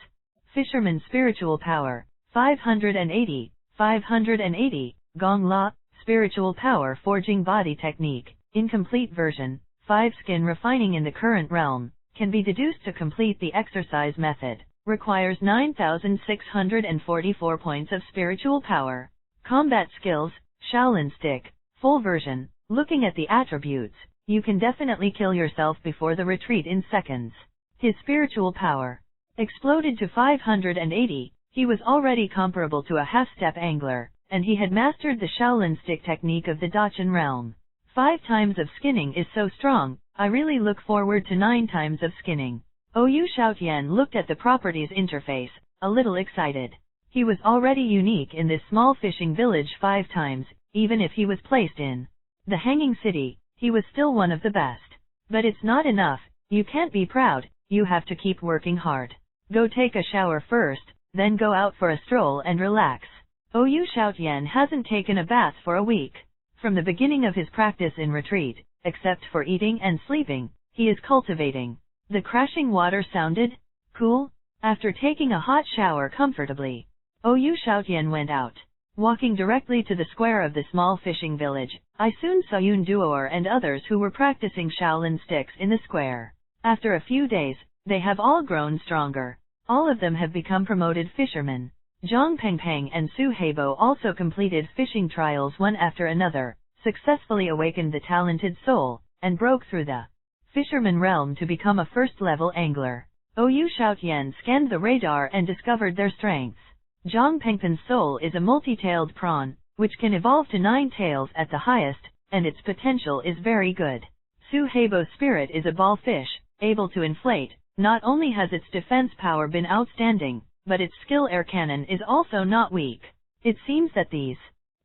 Fisherman Spiritual Power, 580, 580, Gong La, Spiritual Power Forging Body Technique, Incomplete Version, 5 Skin Refining in the current realm, can be deduced to complete the exercise method, requires 9,644 points of spiritual power. Combat Skills, Shaolin Stick, Full Version, looking at the attributes, you can definitely kill yourself before the retreat in seconds. His spiritual power exploded to 580, he was already comparable to a half-step angler, and he had mastered the Shaolin stick technique of the Dachan realm. 5 times of skinning is so strong, I really look forward to 9 times of skinning. Oyu Shoutian looked at the properties interface, a little excited. He was already unique in this small fishing village 5 times, even if he was placed in the Hanging City, he was still one of the best. But it's not enough, you can't be proud, you have to keep working hard. Go take a shower first, then go out for a stroll and relax. Oyu Shoutian hasn't taken a bath for a week. From the beginning of his practice in retreat, except for eating and sleeping, he is cultivating. The crashing water sounded cool. After taking a hot shower comfortably, Oyu Shoutian went out. Walking directly to the square of the small fishing village, I soon saw Yun Duor and others who were practicing Shaolin sticks in the square. After a few days, they have all grown stronger. All of them have become promoted fishermen. Zhang Pengpeng and Su Heibo also completed fishing trials one after another, successfully awakened the talented soul, and broke through the fisherman realm to become a first-level angler. Oyu Shoutian scanned the radar and discovered their strengths. Zhang Pengpen's soul is a multi-tailed prawn, which can evolve to 9 tails at the highest, and its potential is very good. Su Heibo's spirit is a ball fish, able to inflate. Not only has its defense power been outstanding, but its skill air cannon is also not weak. It seems that these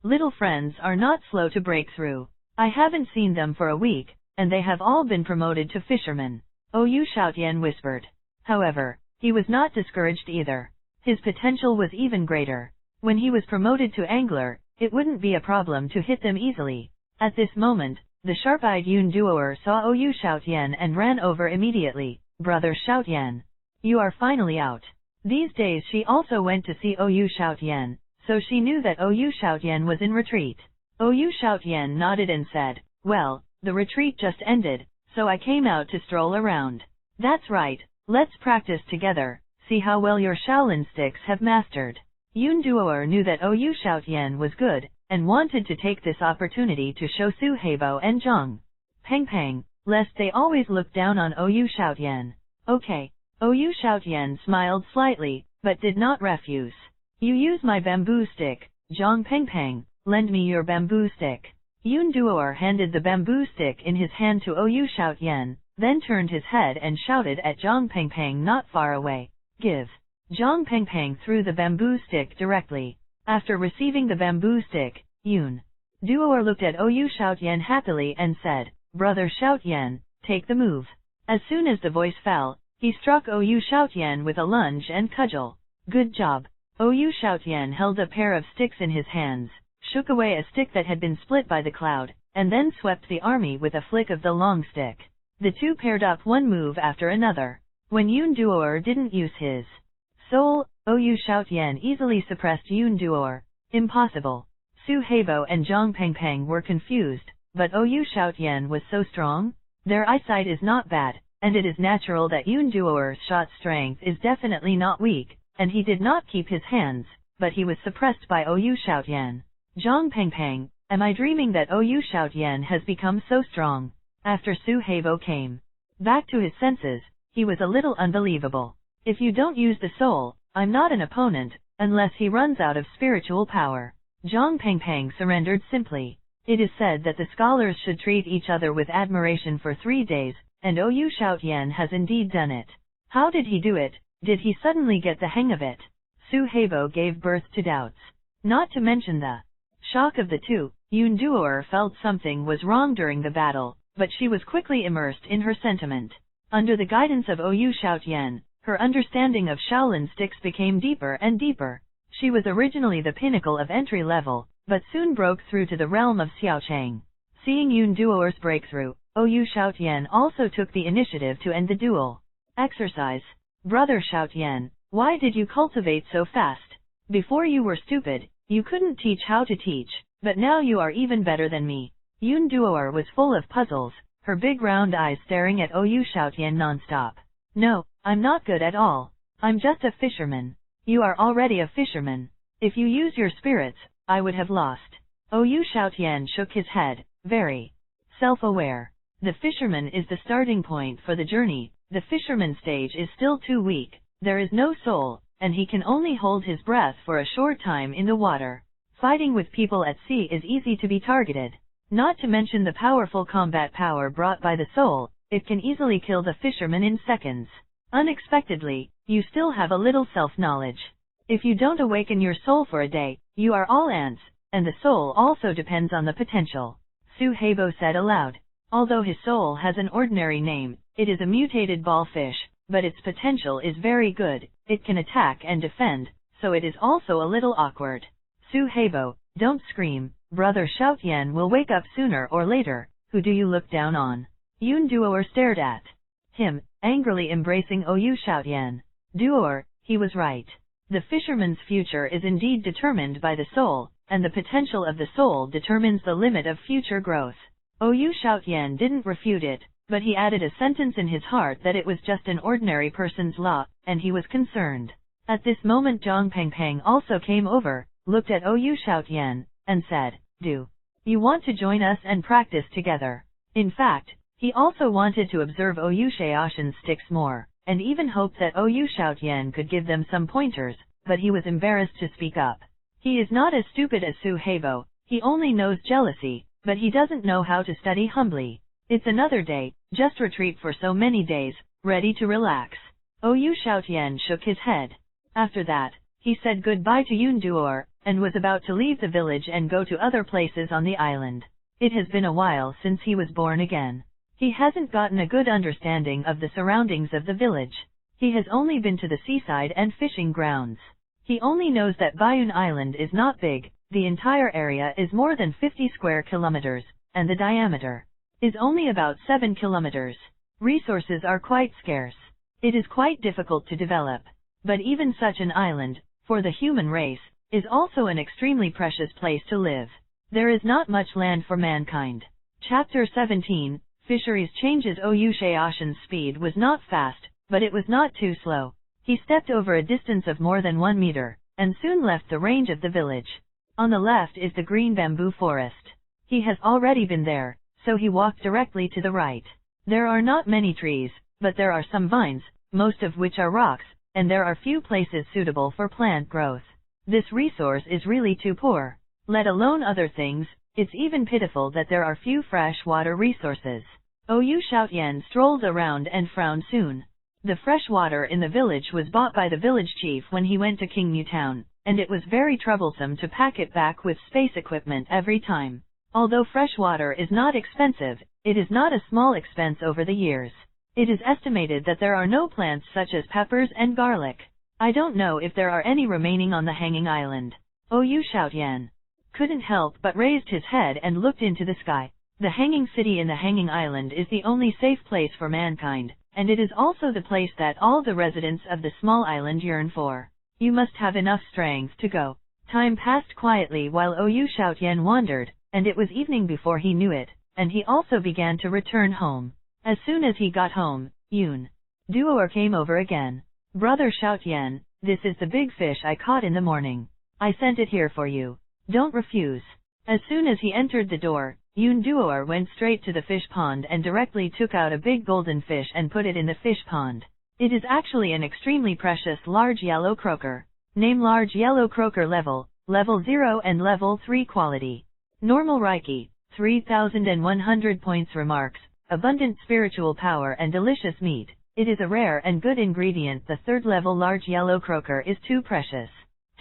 little friends are not slow to break through. I haven't seen them for a week, and they have all been promoted to fishermen, Oyu Shoutian whispered. However, he was not discouraged either. His potential was even greater. When he was promoted to angler, it wouldn't be a problem to hit them easily. At this moment, the sharp-eyed Yun Duor saw Oyu Shoutian and ran over immediately. Brother Shoutian, you are finally out. These days she also went to see Oyu Shoutian, so she knew that Oyu Shoutian was in retreat. Oyu Shoutian nodded and said, well, the retreat just ended, so I came out to stroll around. That's right, let's practice together, see how well your Shaolin sticks have mastered. Yun Duor knew that Oyu Shoutian was good, and wanted to take this opportunity to show Su Heibo and Zhang Pengpeng, lest they always look down on Oyu Shoutian. Okay. Oyu Shoutian smiled slightly, but did not refuse. You use my bamboo stick, Zhang Pengpeng, lend me your bamboo stick. Yun Duor handed the bamboo stick in his hand to Oyu Shoutian, then turned his head and shouted at Zhang Pengpeng not far away, give. Zhang Pengpeng threw the bamboo stick directly. After receiving the bamboo stick, Yun Duo looked at Oyu Shoutian happily and said, "Brother Shoutian, take the move." As soon as the voice fell, he struck Oyu Shoutian with a lunge and cudgel. "Good job." Oyu Shoutian held a pair of sticks in his hands, shook away a stick that had been split by the cloud, and then swept the army with a flick of the long stick. The two paired up one move after another. When Yun Duoer didn't use his soul, Oyu Shoutian easily suppressed Yun Duoer. Impossible. Su Hebo and Zhang Pengpeng were confused, but Oyu Shoutian was so strong? Their eyesight is not bad, and it is natural that Yun Duoer's shot strength is definitely not weak, and he did not keep his hands, but he was suppressed by Oyu Shoutian. Zhang Pengpeng, am I dreaming that Oyu Shoutian has become so strong? After Su Hebo came back to his senses, he was a little unbelievable. If you don't use the soul, I'm not an opponent, unless he runs out of spiritual power. Zhang Pengpeng surrendered simply. It is said that the scholars should treat each other with admiration for 3 days, and Oyu Shoutian has indeed done it. How did he do it? Did he suddenly get the hang of it? Su Hebo gave birth to doubts. Not to mention the shock of the two, Yun Duoer felt something was wrong during the battle, but she was quickly immersed in her sentiment. Under the guidance of Oyu Shoutian, her understanding of Shaolin sticks became deeper and deeper. She was originally the pinnacle of entry level, but soon broke through to the realm of Xiaochang. Seeing Yun Duoer's breakthrough, Oyu Shoutian also took the initiative to end the duel. Exercise. Brother Shoutian, why did you cultivate so fast? Before you were stupid, you couldn't teach how to teach, but now you are even better than me. Yun Duoer was full of puzzles, her big round eyes staring at Oyu Shoutian non-stop. No, I'm not good at all. I'm just a fisherman. You are already a fisherman. If you use your spirits, I would have lost. Oyu Shoutian shook his head, very self-aware. The fisherman is the starting point for the journey. The fisherman stage is still too weak. There is no soul, and he can only hold his breath for a short time in the water. Fighting with people at sea is easy to be targeted. Not to mention the powerful combat power brought by the soul, it can easily kill the fisherman in seconds. Unexpectedly, you still have a little self-knowledge. If you don't awaken your soul for a day, you are all ants, and the soul also depends on the potential. Su Hebo said aloud. Although his soul has an ordinary name, it is a mutated ball fish, but its potential is very good. It can attack and defend, so it is also a little awkward. Su Hebo, don't scream. Brother Shoutian will wake up sooner or later. Who do you look down on? Yun Duoer stared at him, angrily embracing Oyu Shoutian. Duoer, he was right. The fisherman's future is indeed determined by the soul, and the potential of the soul determines the limit of future growth. Oyu Shoutian didn't refute it, but he added a sentence in his heart that it was just an ordinary person's law, and he was concerned. At this moment Zhang Pengpeng also came over, looked at Oyu Shoutian, and said, "Do you want to join us and practice together?" In fact, he also wanted to observe Oyu Shoutian's sticks more, and even hoped that Oyu Shoutian could give them some pointers, but he was embarrassed to speak up. He is not as stupid as Su Hebo, he only knows jealousy, but he doesn't know how to study humbly. It's another day, just retreat for so many days, ready to relax. Oyu Shoutian shook his head. After that, he said goodbye to Yun Duoer, and was about to leave the village and go to other places on the island. It has been a while since he was born again. He hasn't gotten a good understanding of the surroundings of the village. He has only been to the seaside and fishing grounds. He only knows that Bayun Island is not big, the entire area is more than 50 square kilometers, and the diameter is only about 7 kilometers. Resources are quite scarce. It is quite difficult to develop. But even such an island, for the human race, is also an extremely precious place to live. There is not much land for mankind. Chapter 17, Fisheries Changes. Oyu Shoutian's speed was not fast, but it was not too slow. He stepped over a distance of more than 1 meter, and soon left the range of the village. On the left is the green bamboo forest. He has already been there, so he walked directly to the right. There are not many trees, but there are some vines, most of which are rocks, and there are few places suitable for plant growth. This resource is really too poor. Let alone other things, it's even pitiful that there are few fresh water resources. Oyu Shoutian strolled around and frowned soon. The fresh water in the village was bought by the village chief when he went to Qingmu town, and it was very troublesome to pack it back with space equipment every time. Although fresh water is not expensive, it is not a small expense over the years. It is estimated that there are no plants such as peppers and garlic. I don't know if there are any remaining on the hanging island. Yu Shoutian couldn't help but raised his head and looked into the sky. The hanging city in the hanging island is the only safe place for mankind, and it is also the place that all the residents of the small island yearn for. You must have enough strength to go. Time passed quietly while Yu Shoutian wandered, and it was evening before he knew it, and he also began to return home. As soon as he got home, Yun Duoer came over again. Brother Shoutian, this is the big fish I caught in the morning. I sent it here for you. Don't refuse. As soon as he entered the door, Yun Duoer went straight to the fish pond and directly took out a big golden fish and put it in the fish pond. It is actually an extremely precious large yellow croaker. Name large yellow croaker level 0 and level 3 quality. Normal Reiki, 3100 points. Remarks, abundant spiritual power and delicious meat. It is a rare and good ingredient. The third level large yellow croaker is too precious.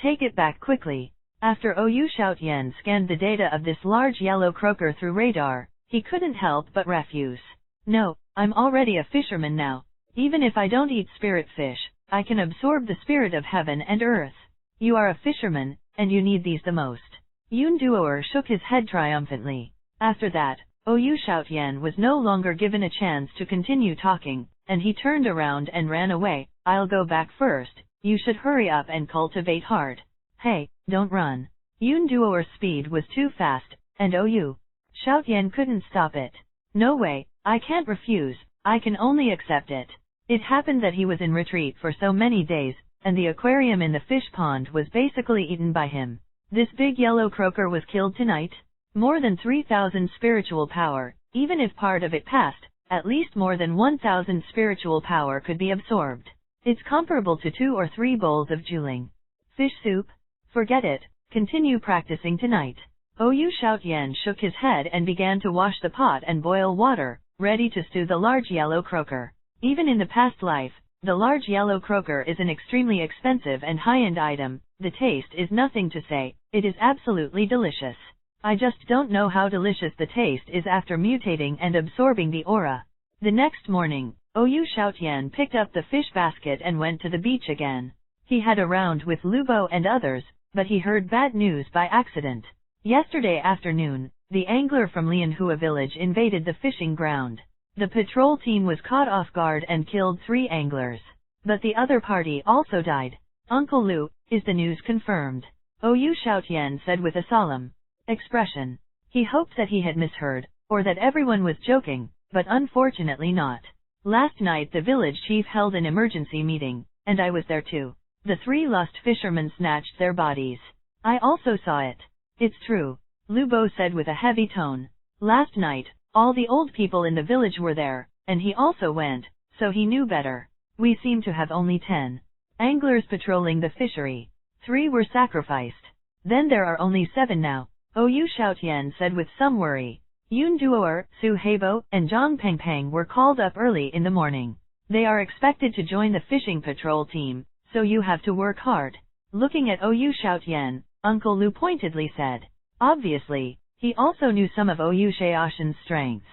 Take it back quickly. After Yu Shoutian scanned the data of this large yellow croaker through radar, he couldn't help but refuse. No, I'm already a fisherman now. Even if I don't eat spirit fish, I can absorb the spirit of heaven and earth. You are a fisherman, and you need these the most. Yun Duoer shook his head triumphantly. After that, Yu Shoutian was no longer given a chance to continue talking, and he turned around and ran away. I'll go back first. You should hurry up and cultivate heart. Hey, don't run. Yun Duoer's speed was too fast, and Yu Shoutian couldn't stop it. No way, I can't refuse, I can only accept it. It happened that he was in retreat for so many days, and the aquarium in the fish pond was basically eaten by him. This big yellow croaker was killed tonight? More than 3,000 spiritual power. Even if part of it passed, at least more than 1,000 spiritual power could be absorbed. It's comparable to 2 or 3 bowls of juling fish soup. Forget it, continue practicing tonight. Yu Shoutian shook his head and began to wash the pot and boil water, ready to stew the large yellow croaker. Even in the past life, the large yellow croaker is an extremely expensive and high-end item. The taste is nothing to say, it is absolutely delicious. I just don't know how delicious the taste is after mutating and absorbing the aura. The next morning, Yu Shoutian picked up the fish basket and went to the beach again. He had a round with Lubo and others, but he heard bad news by accident. Yesterday afternoon, the angler from Lianhua village invaded the fishing ground. The patrol team was caught off guard and killed 3 anglers. But the other party also died. Uncle Lu, is the news confirmed? Yu Shoutian said with a solemn expression. He hoped that he had misheard, or that everyone was joking, but unfortunately not. Last night the village chief held an emergency meeting, and I was there too. The 3 lost fishermen snatched their bodies. I also saw it. It's true, Lubo said with a heavy tone. Last night, all the old people in the village were there, and he also went, so he knew better. We seem to have only 10 anglers patrolling the fishery. 3 were sacrificed. Then there are only 7 now, Yu Shoutian said with some worry. Yun Duoer, Su Hebo, and Zhang Pengpeng were called up early in the morning. They are expected to join the fishing patrol team, so you have to work hard. Looking at Yu Shoutian, Uncle Lu pointedly said. Obviously, he also knew some of Yu Shoutian's strengths.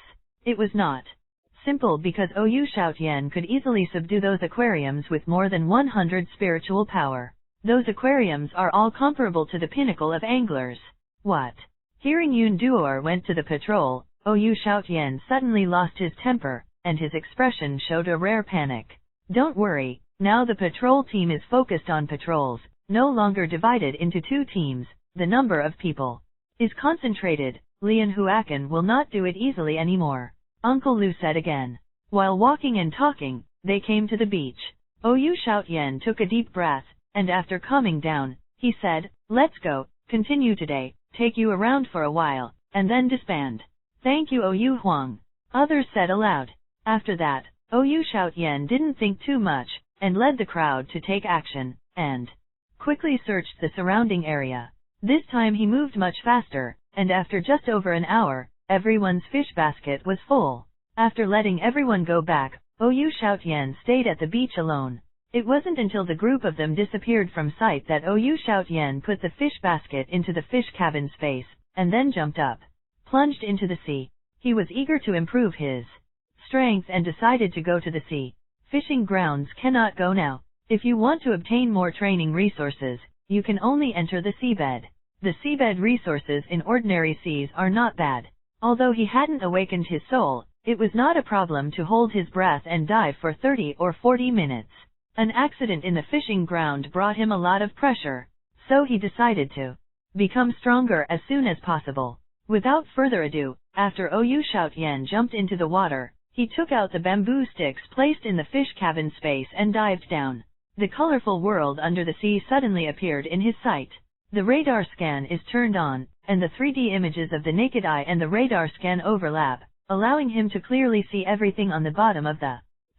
It was not simple because Yu Shoutian could easily subdue those aquariums with more than 100 spiritual power. Those aquariums are all comparable to the pinnacle of anglers. What? Hearing Yun Duoer went to the patrol, Yu Shoutian suddenly lost his temper, and his expression showed a rare panic. Don't worry, now the patrol team is focused on patrols, no longer divided into 2 teams. The number of people is concentrated. Lianhuacan will not do it easily anymore, Uncle Lu said again. While walking and talking, they came to the beach. Yu Shoutian took a deep breath, and after calming down, he said, let's go, continue today, take you around for a while, and then disband. Thank you Yu Huang, others said aloud. After that, Yu Shoutian didn't think too much, and led the crowd to take action, and quickly searched the surrounding area. This time he moved much faster, and after just over an hour, everyone's fish basket was full. After letting everyone go back, Yu Shoutian stayed at the beach alone. It wasn't until the group of them disappeared from sight that Yu Shoutian put the fish basket into the fish cabin space, and then jumped up. plunged into the sea. He was eager to improve his strength and decided to go to the sea. Fishing grounds cannot go now. If you want to obtain more training resources, you can only enter the seabed. The seabed resources in ordinary seas are not bad. Although he hadn't awakened his soul, it was not a problem to hold his breath and dive for 30 or 40 minutes. An accident in the fishing ground brought him a lot of pressure, so he decided to become stronger as soon as possible. Without further ado, after Oyu Shoutian jumped into the water, he took out the bamboo sticks placed in the fish cabin space and dived down. The colorful world under the sea suddenly appeared in his sight. The radar scan is turned on, and the 3D images of the naked eye and the radar scan overlap, allowing him to clearly see everything on the bottom of the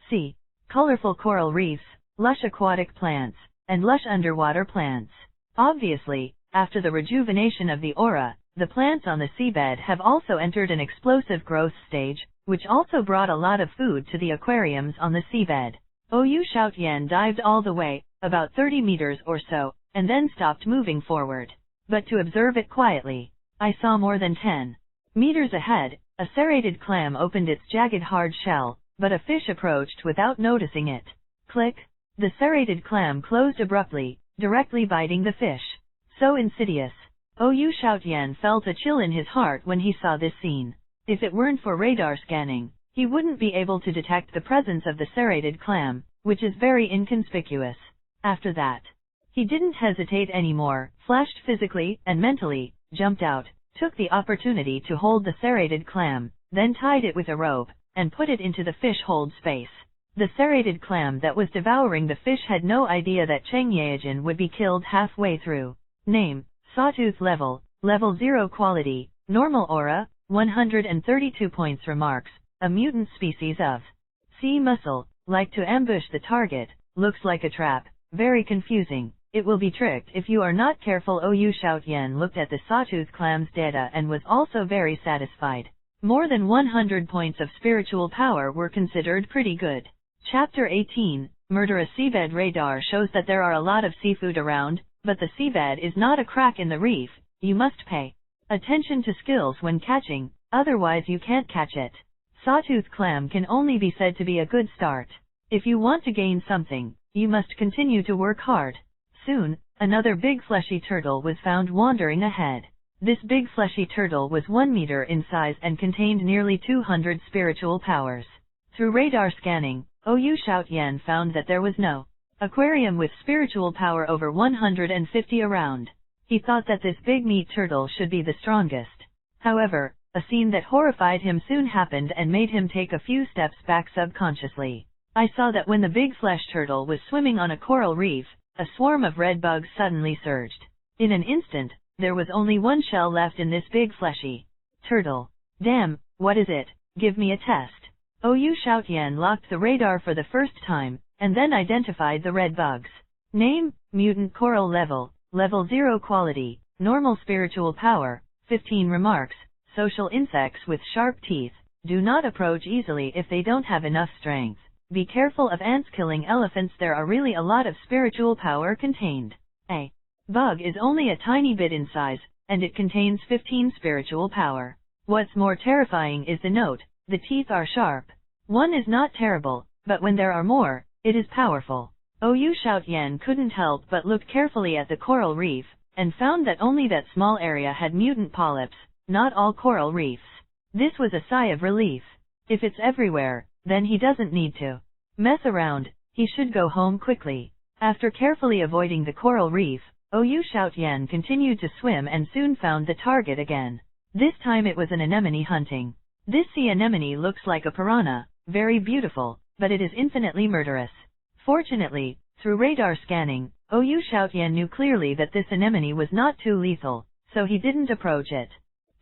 sea. Colorful coral reefs, lush aquatic plants, and lush underwater plants. Obviously, after the rejuvenation of the aura, the plants on the seabed have also entered an explosive growth stage, which also brought a lot of food to the aquariums on the seabed. Oyu Shoutian dived all the way, about 30 meters or so, and then stopped moving forward. But to observe it quietly, I saw more than 10 meters ahead, a serrated clam opened its jagged hard shell, but a fish approached without noticing it. Click! The serrated clam closed abruptly, directly biting the fish. So insidious. Oyu Shoutian felt a chill in his heart when he saw this scene. If it weren't for radar scanning, he wouldn't be able to detect the presence of the serrated clam, which is very inconspicuous. After that, he didn't hesitate anymore, flashed physically and mentally, jumped out, took the opportunity to hold the serrated clam, then tied it with a rope, and put it into the fish hold space. The serrated clam that was devouring the fish had no idea that Cheng Yaojin would be killed halfway through. Name: Sawtooth Level, Level 0 Quality, Normal Aura, 132 points. Remarks: a mutant species of sea mussel, like to ambush the target, looks like a trap, very confusing. It will be tricked if you are not careful. Oyu Shoutian looked at the sawtooth clam's data and was also very satisfied. More than 100 points of spiritual power were considered pretty good. Chapter 18, Murderous Seabed radar shows that there are a lot of seafood around, but the seabed is not a crack in the reef. You must pay attention to skills when catching, otherwise you can't catch it. Sawtooth clam can only be said to be a good start. If you want to gain something, you must continue to work hard. Soon, another big fleshy turtle was found wandering ahead. This big fleshy turtle was 1 meter in size and contained nearly 200 spiritual powers. Through radar scanning, Oyu Shoutian found that there was no aquarium with spiritual power over 150 around. He thought that this big meat turtle should be the strongest. However, a scene that horrified him soon happened and made him take a few steps back subconsciously. I saw that when the big flesh turtle was swimming on a coral reef, a swarm of red bugs suddenly surged. In an instant, there was only one shell left in this big fleshy turtle. Damn, what is it? Give me a test. Oyu Shoutian locked the radar for the first time, and then identified the red bugs. Name: Mutant Coral Level, Level 0 Quality, Normal Spiritual Power, 15 Remarks: social insects with sharp teeth. Do not approach easily if they don't have enough strength. Be careful of ants killing elephants. There are really a lot of spiritual power contained. A bug is only a tiny bit in size, and it contains 15 spiritual power. What's more terrifying is the note: the teeth are sharp. One is not terrible, but when there are more, it is powerful. Oyu Shoutian couldn't help but look carefully at the coral reef, and found that only that small area had mutant polyps, not all coral reefs. This was a sigh of relief. If it's everywhere, then he doesn't need to mess around, he should go home quickly. After carefully avoiding the coral reef, Oyu Shoutian continued to swim and soon found the target again. This time it was an anemone hunting. This sea anemone looks like a piranha, very beautiful, but it is infinitely murderous. Fortunately, through radar scanning, Oyu Shoutian knew clearly that this anemone was not too lethal, so he didn't approach it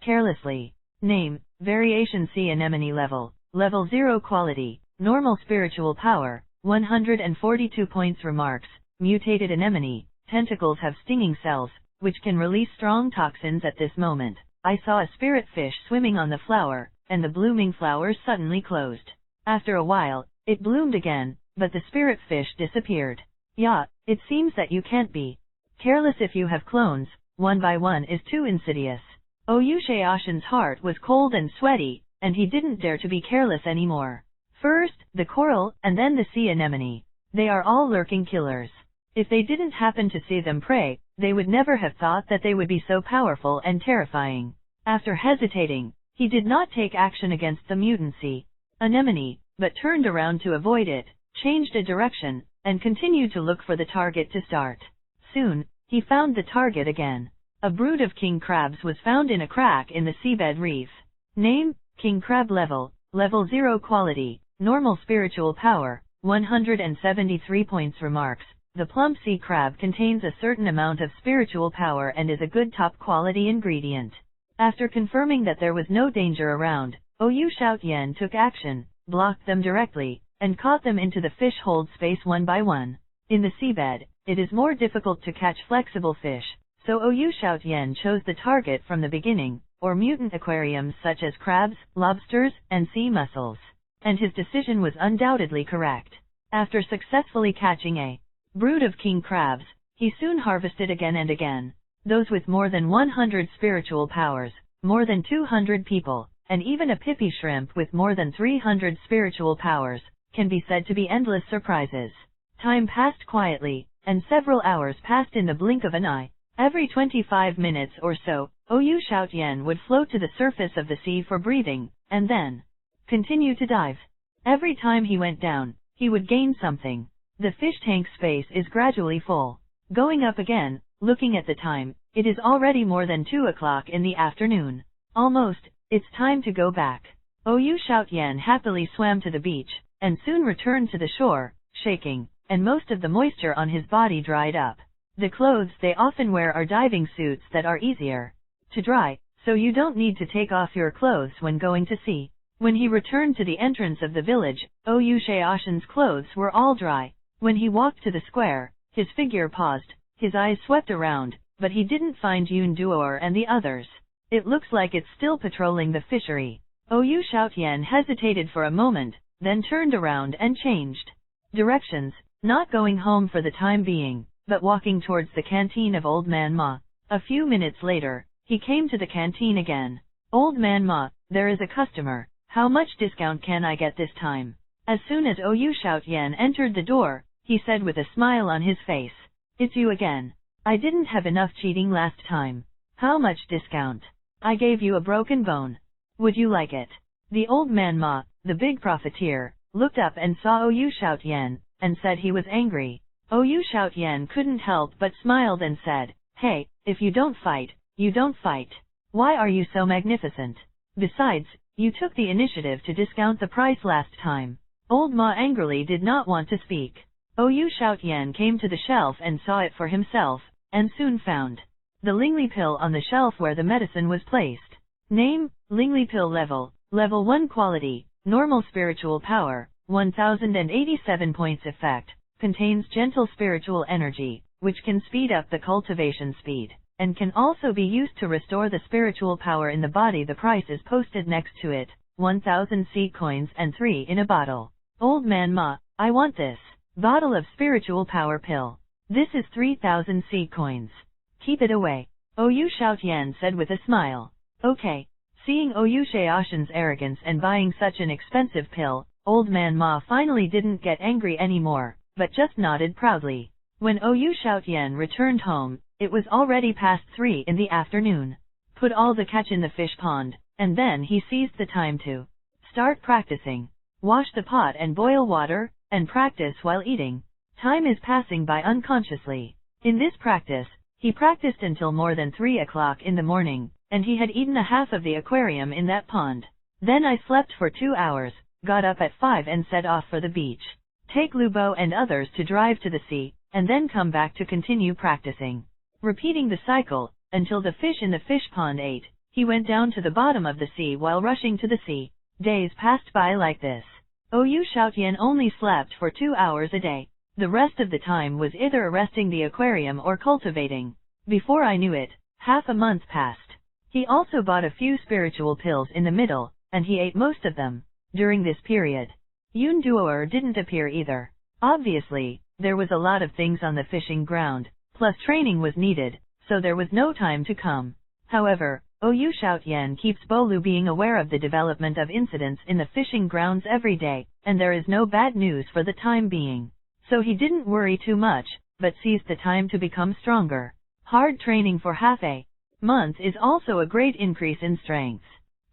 carelessly. Name: Variation Sea Anemone Level, Level 0 Quality, Normal Spiritual Power, 142 points. Remarks: mutated anemone, tentacles have stinging cells, which can release strong toxins. At this moment, I saw a spirit fish swimming on the flower, and the blooming flowers suddenly closed. After a while, it bloomed again, but the spirit fish disappeared. Yeah, it seems that you can't be careless if you have clones. One by one is too insidious. Oyu Shaoshan's heart was cold and sweaty, and he didn't dare to be careless anymore. First, the coral, and then the sea anemone. They are all lurking killers. If they didn't happen to see them prey, they would never have thought that they would be so powerful and terrifying. After hesitating, he did not take action against the mutant sea anemone, but turned around to avoid it, changed a direction, and continued to look for the target to start. Soon, he found the target again. A brood of king crabs was found in a crack in the seabed reef. Name: King Crab. Level 0 quality, normal spiritual power, 173 points. Remarks: the plump sea crab contains a certain amount of spiritual power and is a good top quality ingredient. After confirming that there was no danger around, Oyu Shaotian took action, blocked them directly, and caught them into the fish hold space one by one. In the seabed, it is more difficult to catch flexible fish, so Oyu Shaotian chose the target from the beginning, or mutant aquariums such as crabs, lobsters, and sea mussels. And his decision was undoubtedly correct. After successfully catching a brood of king crabs, he soon harvested again and again. Those with more than 100 spiritual powers, more than 200 people, and even a pippy shrimp with more than 300 spiritual powers, can be said to be endless surprises. Time passed quietly, and several hours passed in the blink of an eye. Every 25 minutes or so, Oyu Shaotian would float to the surface of the sea for breathing, and then continue to dive. Every time he went down, he would gain something. The fish tank space is gradually full. Going up again, looking at the time, it is already more than 2 o'clock in the afternoon. Almost, it's time to go back. Oyu Shaotian happily swam to the beach, and soon returned to the shore, shaking, and most of the moisture on his body dried up. The clothes they often wear are diving suits that are easier to dry, so you don't need to take off your clothes when going to sea. When he returned to the entrance of the village, Oyu Shaoshan's clothes were all dry. When he walked to the square, his figure paused, his eyes swept around, but he didn't find Yun Duoer and the others. It looks like it's still patrolling the fishery. Oyu Shaotian hesitated for a moment, then turned around and changed directions, not going home for the time being, but walking towards the canteen of Old Man Ma. A few minutes later, he came to the canteen again. Old Man Ma, there is a customer. How much discount can I get this time? As soon as Oyu Shaotian entered the door, he said with a smile on his face, "It's you again. I didn't have enough cheating last time. How much discount? I gave you a broken bone. Would you like it?" The Old Man Ma, the big profiteer, looked up and saw Oyu Shaotian, and said he was angry. Oyu Shaotian couldn't help but smiled and said, "Hey, if you don't fight, you don't fight. Why are you so magnificent? Besides, you took the initiative to discount the price last time." Old Ma angrily did not want to speak. Oyu Shaotian came to the shelf and saw it for himself, and soon found the Lingli pill on the shelf where the medicine was placed. Name: Lingli pill. Level 1 quality, normal spiritual power, 1087 points. Effect: contains gentle spiritual energy, which can speed up the cultivation speed, and can also be used to restore the spiritual power in the body. The price is posted next to it, 1000 seed coins and 3 in a bottle. Old Man Ma, I want this bottle of spiritual power pill. This is 3000 seed coins. Keep it away. Oyu Shaotian said with a smile. Okay. Seeing Oyu Shaoshan's arrogance and buying such an expensive pill, Old Man Ma finally didn't get angry anymore, but just nodded proudly. When Oyu Shaotian returned home, it was already past 3 in the afternoon. Put all the catch in the fish pond, and then he seized the time to start practicing. Wash the pot and boil water, and practice while eating. Time is passing by unconsciously. In this practice, he practiced until more than 3 o'clock in the morning, and he had eaten a half of the aquarium in that pond. Then I slept for 2 hours, got up at 5 and set off for the beach. Take Lubo and others to drive to the sea, and then come back to continue practicing. Repeating the cycle, until the fish in the fish pond ate, he went down to the bottom of the sea while rushing to the sea. Days passed by like this. Oyu Shaotian only slept for 2 hours a day. The rest of the time was either arresting the aquarium or cultivating. Before I knew it, half a month passed. He also bought a few spiritual pills in the middle, and he ate most of them. During this period, Yun Duoer didn't appear either. Obviously, there was a lot of things on the fishing ground, plus training was needed, so there was no time to come. However, Oyu Shoutian keeps Bolu being aware of the development of incidents in the fishing grounds every day, and there is no bad news for the time being. So he didn't worry too much, but seized the time to become stronger. Hard training for half a month is also a great increase in strength.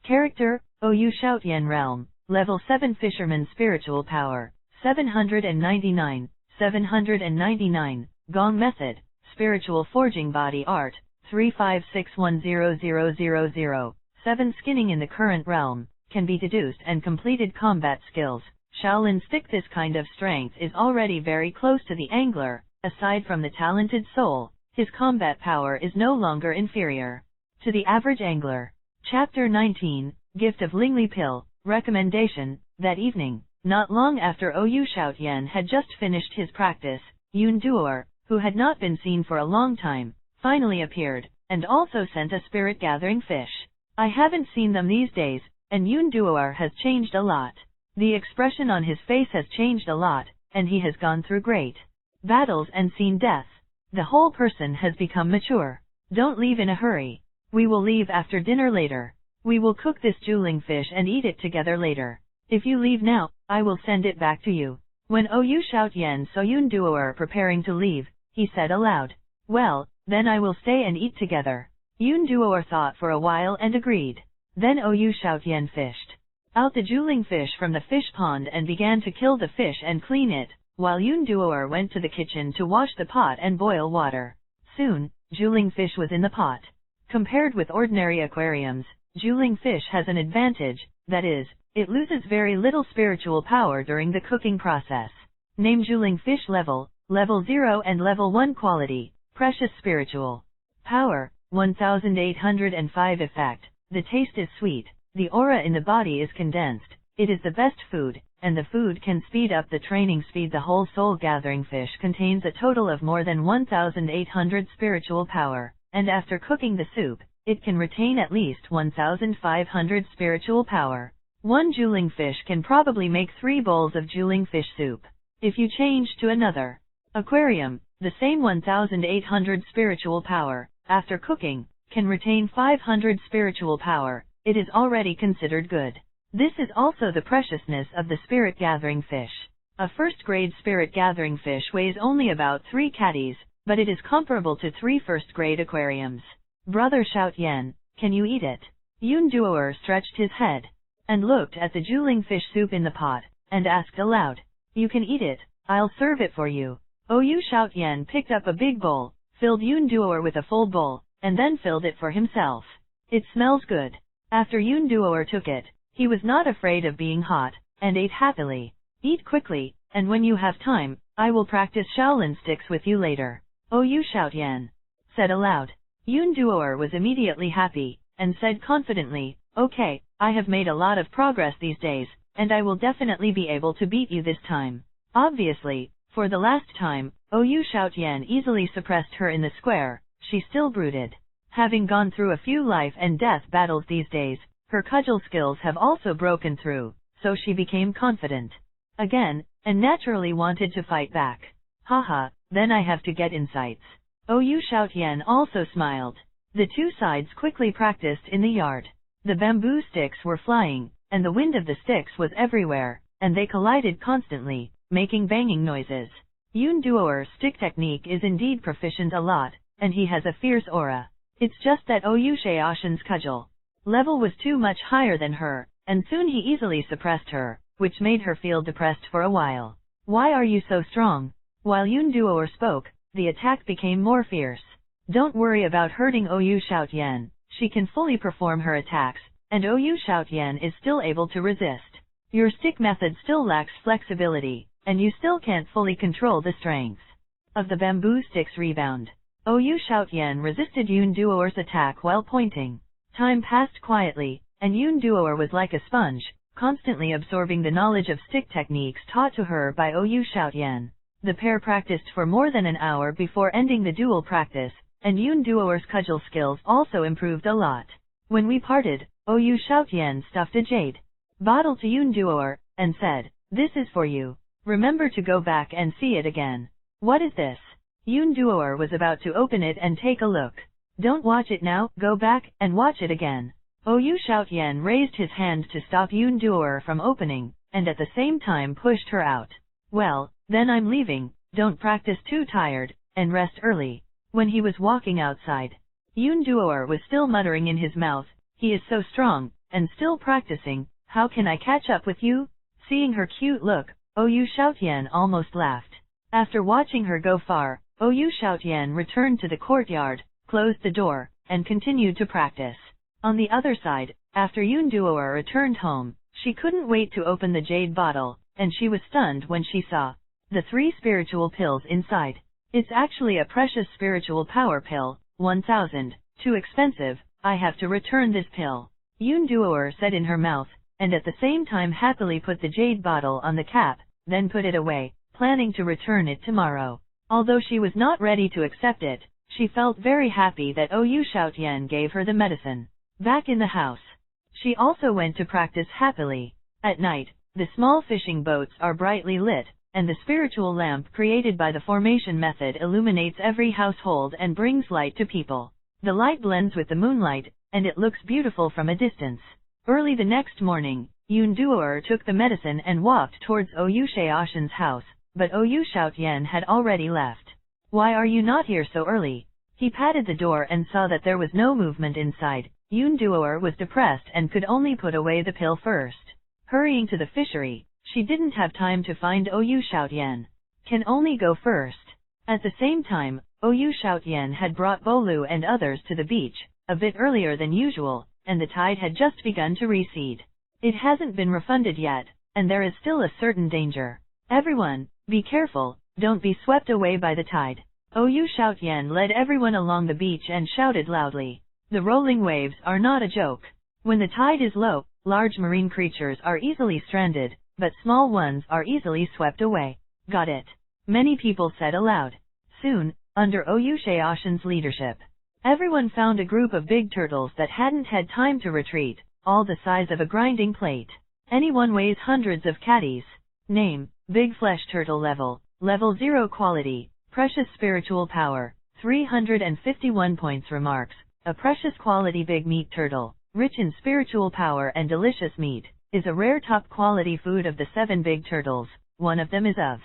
Character, Oyu Shoutian Realm, Level 7 Fisherman Spiritual Power, 799, 799, Gong Method, Spiritual Forging Body Art, 356100000, 7 Skinning in the current realm, can be deduced and completed combat skills. Shaolin stick. This kind of strength is already very close to the angler. Aside from the talented soul, his combat power is no longer inferior to the average angler. Chapter 19, Gift of Lingli Pill. Recommendation. That evening, not long after Oyu Shoutian had just finished his practice, Yun Duer, who had not been seen for a long time, finally appeared, and also sent a spirit-gathering fish. I haven't seen them these days, and Yun Duer has changed a lot. The expression on his face has changed a lot, and he has gone through great battles and seen death. The whole person has become mature. Don't leave in a hurry. We will leave after dinner later. We will cook this juling fish and eat it together later. If you leave now, I will send it back to you. When Oyu Shoutian saw Yun Duer preparing to leave, he said aloud, "Well, then I will stay and eat together." Yun Duer thought for a while and agreed. Then Oyu Shoutian fished out the juling fish from the fish pond and began to kill the fish and clean it, while Yun Duer went to the kitchen to wash the pot and boil water. Soon, juling fish was in the pot. Compared with ordinary aquariums, juling fish has an advantage, that is, it loses very little spiritual power during the cooking process. Name juling fish level, Level 0 and Level 1 quality, precious spiritual power, 1805 effect, the taste is sweet, the aura in the body is condensed, it is the best food, and the food can speed up the training speed. The whole soul gathering fish contains a total of more than 1800 spiritual power, and after cooking the soup, it can retain at least 1500 spiritual power. One juling fish can probably make 3 bowls of juling fish soup. If you change to another aquarium, the same 1800 spiritual power, after cooking, can retain 500 spiritual power. It is already considered good. This is also the preciousness of the spirit-gathering fish. A first-grade spirit-gathering fish weighs only about 3 catties, but it is comparable to 3 first-grade aquariums. Brother Shoutian, can you eat it? Yun Duer stretched his head and looked at the juling fish soup in the pot, and asked aloud, "You can eat it, I'll serve it for you." Oyu Shoutian picked up a big bowl, filled Yun Duer with a full bowl, and then filled it for himself. "It smells good." After Yun Duer took it, he was not afraid of being hot, and ate happily. "Eat quickly, and when you have time, I will practice Shaolin sticks with you later," Oyu Shoutian said aloud. Yun Duer was immediately happy, and said confidently, "Okay, I have made a lot of progress these days, and I will definitely be able to beat you this time." Obviously, for the last time, Oyu Shoutian easily suppressed her in the square. She still brooded. Having gone through a few life and death battles these days, her cudgel skills have also broken through, so she became confident again, and naturally wanted to fight back. "Haha, then I have to get insights." Oyu Shoutian also smiled. The two sides quickly practiced in the yard. The bamboo sticks were flying, and the wind of the sticks was everywhere, and they collided constantly, making banging noises. Yun Duer's stick technique is indeed proficient a lot, and he has a fierce aura. It's just that Oyu Shoutian's cudgel level was too much higher than her, and soon he easily suppressed her, which made her feel depressed for a while. "Why are you so strong?" While Yun Duer spoke, the attack became more fierce. "Don't worry about hurting Oyu Shoutian. She can fully perform her attacks, and Oyu Shoutian is still able to resist. Your stick method still lacks flexibility, and you still can't fully control the strength of the bamboo stick's rebound." Oyu Shoutian resisted Yun Duer's attack while pointing. Time passed quietly, and Yun Duer was like a sponge, constantly absorbing the knowledge of stick techniques taught to her by Oyu Shoutian. The pair practiced for more than an hour before ending the dual practice, and Yun Duer's cudgel skills also improved a lot. When we parted, Oyu Shoutian stuffed a jade bottle to Yun Duer, and said, "This is for you. Remember to go back and see it again." "What is this?" Yun Duer was about to open it and take a look. Don't watch it now, go back, and watch it again. Oyu Shoutian raised his hand to stop Yun Duer from opening, and at the same time pushed her out. Well, then I'm leaving, don't practice too tired, and rest early. When he was walking outside, Yun Duer was still muttering in his mouth, he is so strong, and still practicing, how can I catch up with you? Seeing her cute look, Oyu Shoutian almost laughed. After watching her go far, Oyu Shoutian returned to the courtyard, closed the door, and continued to practice. On the other side, after Yun Duer returned home, she couldn't wait to open the jade bottle, and she was stunned when she saw the 3 spiritual pills inside. It's actually a precious spiritual power pill, 1000, too expensive, I have to return this pill. Yun Duer said in her mouth, and at the same time happily put the jade bottle on the cap, then put it away, planning to return it tomorrow. Although she was not ready to accept it, she felt very happy that Oyu Shoutian gave her the medicine. Back in the house, she also went to practice happily. At night, the small fishing boats are brightly lit, and the spiritual lamp created by the formation method illuminates every household and brings light to people. The light blends with the moonlight, and it looks beautiful from a distance. Early the next morning, Yun Duer took the medicine and walked towards Oyu Shoutian's house, but Oyu Shoutian had already left. Why are you not here so early? He patted the door and saw that there was no movement inside. Yun Duer was depressed and could only put away the pill first. Hurrying to the fishery, she didn't have time to find Oyu Shoutian. Can only go first. At the same time, Oyu Shoutian had brought Bolu and others to the beach, a bit earlier than usual, and the tide had just begun to recede. It hasn't been refunded yet, and there is still a certain danger. Everyone, be careful, don't be swept away by the tide. Oyu Shoutian led everyone along the beach and shouted loudly. The rolling waves are not a joke. When the tide is low, large marine creatures are easily stranded, but small ones are easily swept away. Got it? Many people said aloud. Soon, under Oyu Shoutian's leadership, everyone found a group of big turtles that hadn't had time to retreat, all the size of a grinding plate. Anyone weighs hundreds of catties. Name, Big Flesh Turtle Level 0 Quality, Precious Spiritual Power, 351 points. Remarks, a precious quality big meat turtle, rich in spiritual power and delicious meat, is a rare top quality food of the 7 big turtles. One of them is of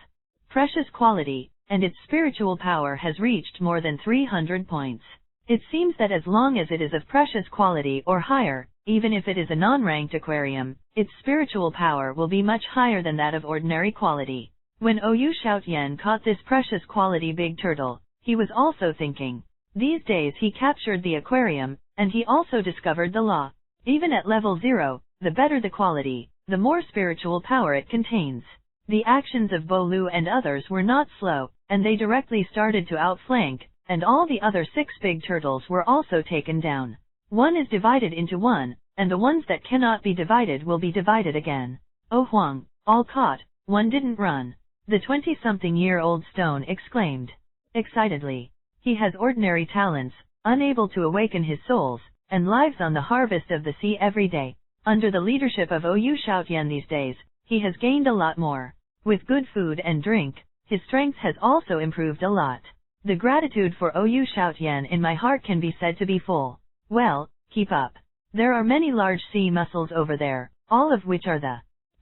precious quality, and its spiritual power has reached more than 300 points. It seems that as long as it is of precious quality or higher, even if it is a non-ranked aquarium, its spiritual power will be much higher than that of ordinary quality. When Oyu Shoutian caught this precious quality big turtle, he was also thinking. These days he captured the aquarium, and he also discovered the law. Even at level 0, the better the quality, the more spiritual power it contains. The actions of Bolu and others were not slow, and they directly started to outflank, and all the other 6 big turtles were also taken down. One is divided into one, and the ones that cannot be divided will be divided again. Oh Huang, all caught, one didn't run. The 20-something-year-old stone exclaimed excitedly. He has ordinary talents, unable to awaken his souls, and lives on the harvest of the sea every day. Under the leadership of Oyu Shoutian these days, he has gained a lot more. With good food and drink, his strength has also improved a lot. The gratitude for Oyu Shoutian in my heart can be said to be full. Well, keep up. There are many large sea mussels over there, all of which are the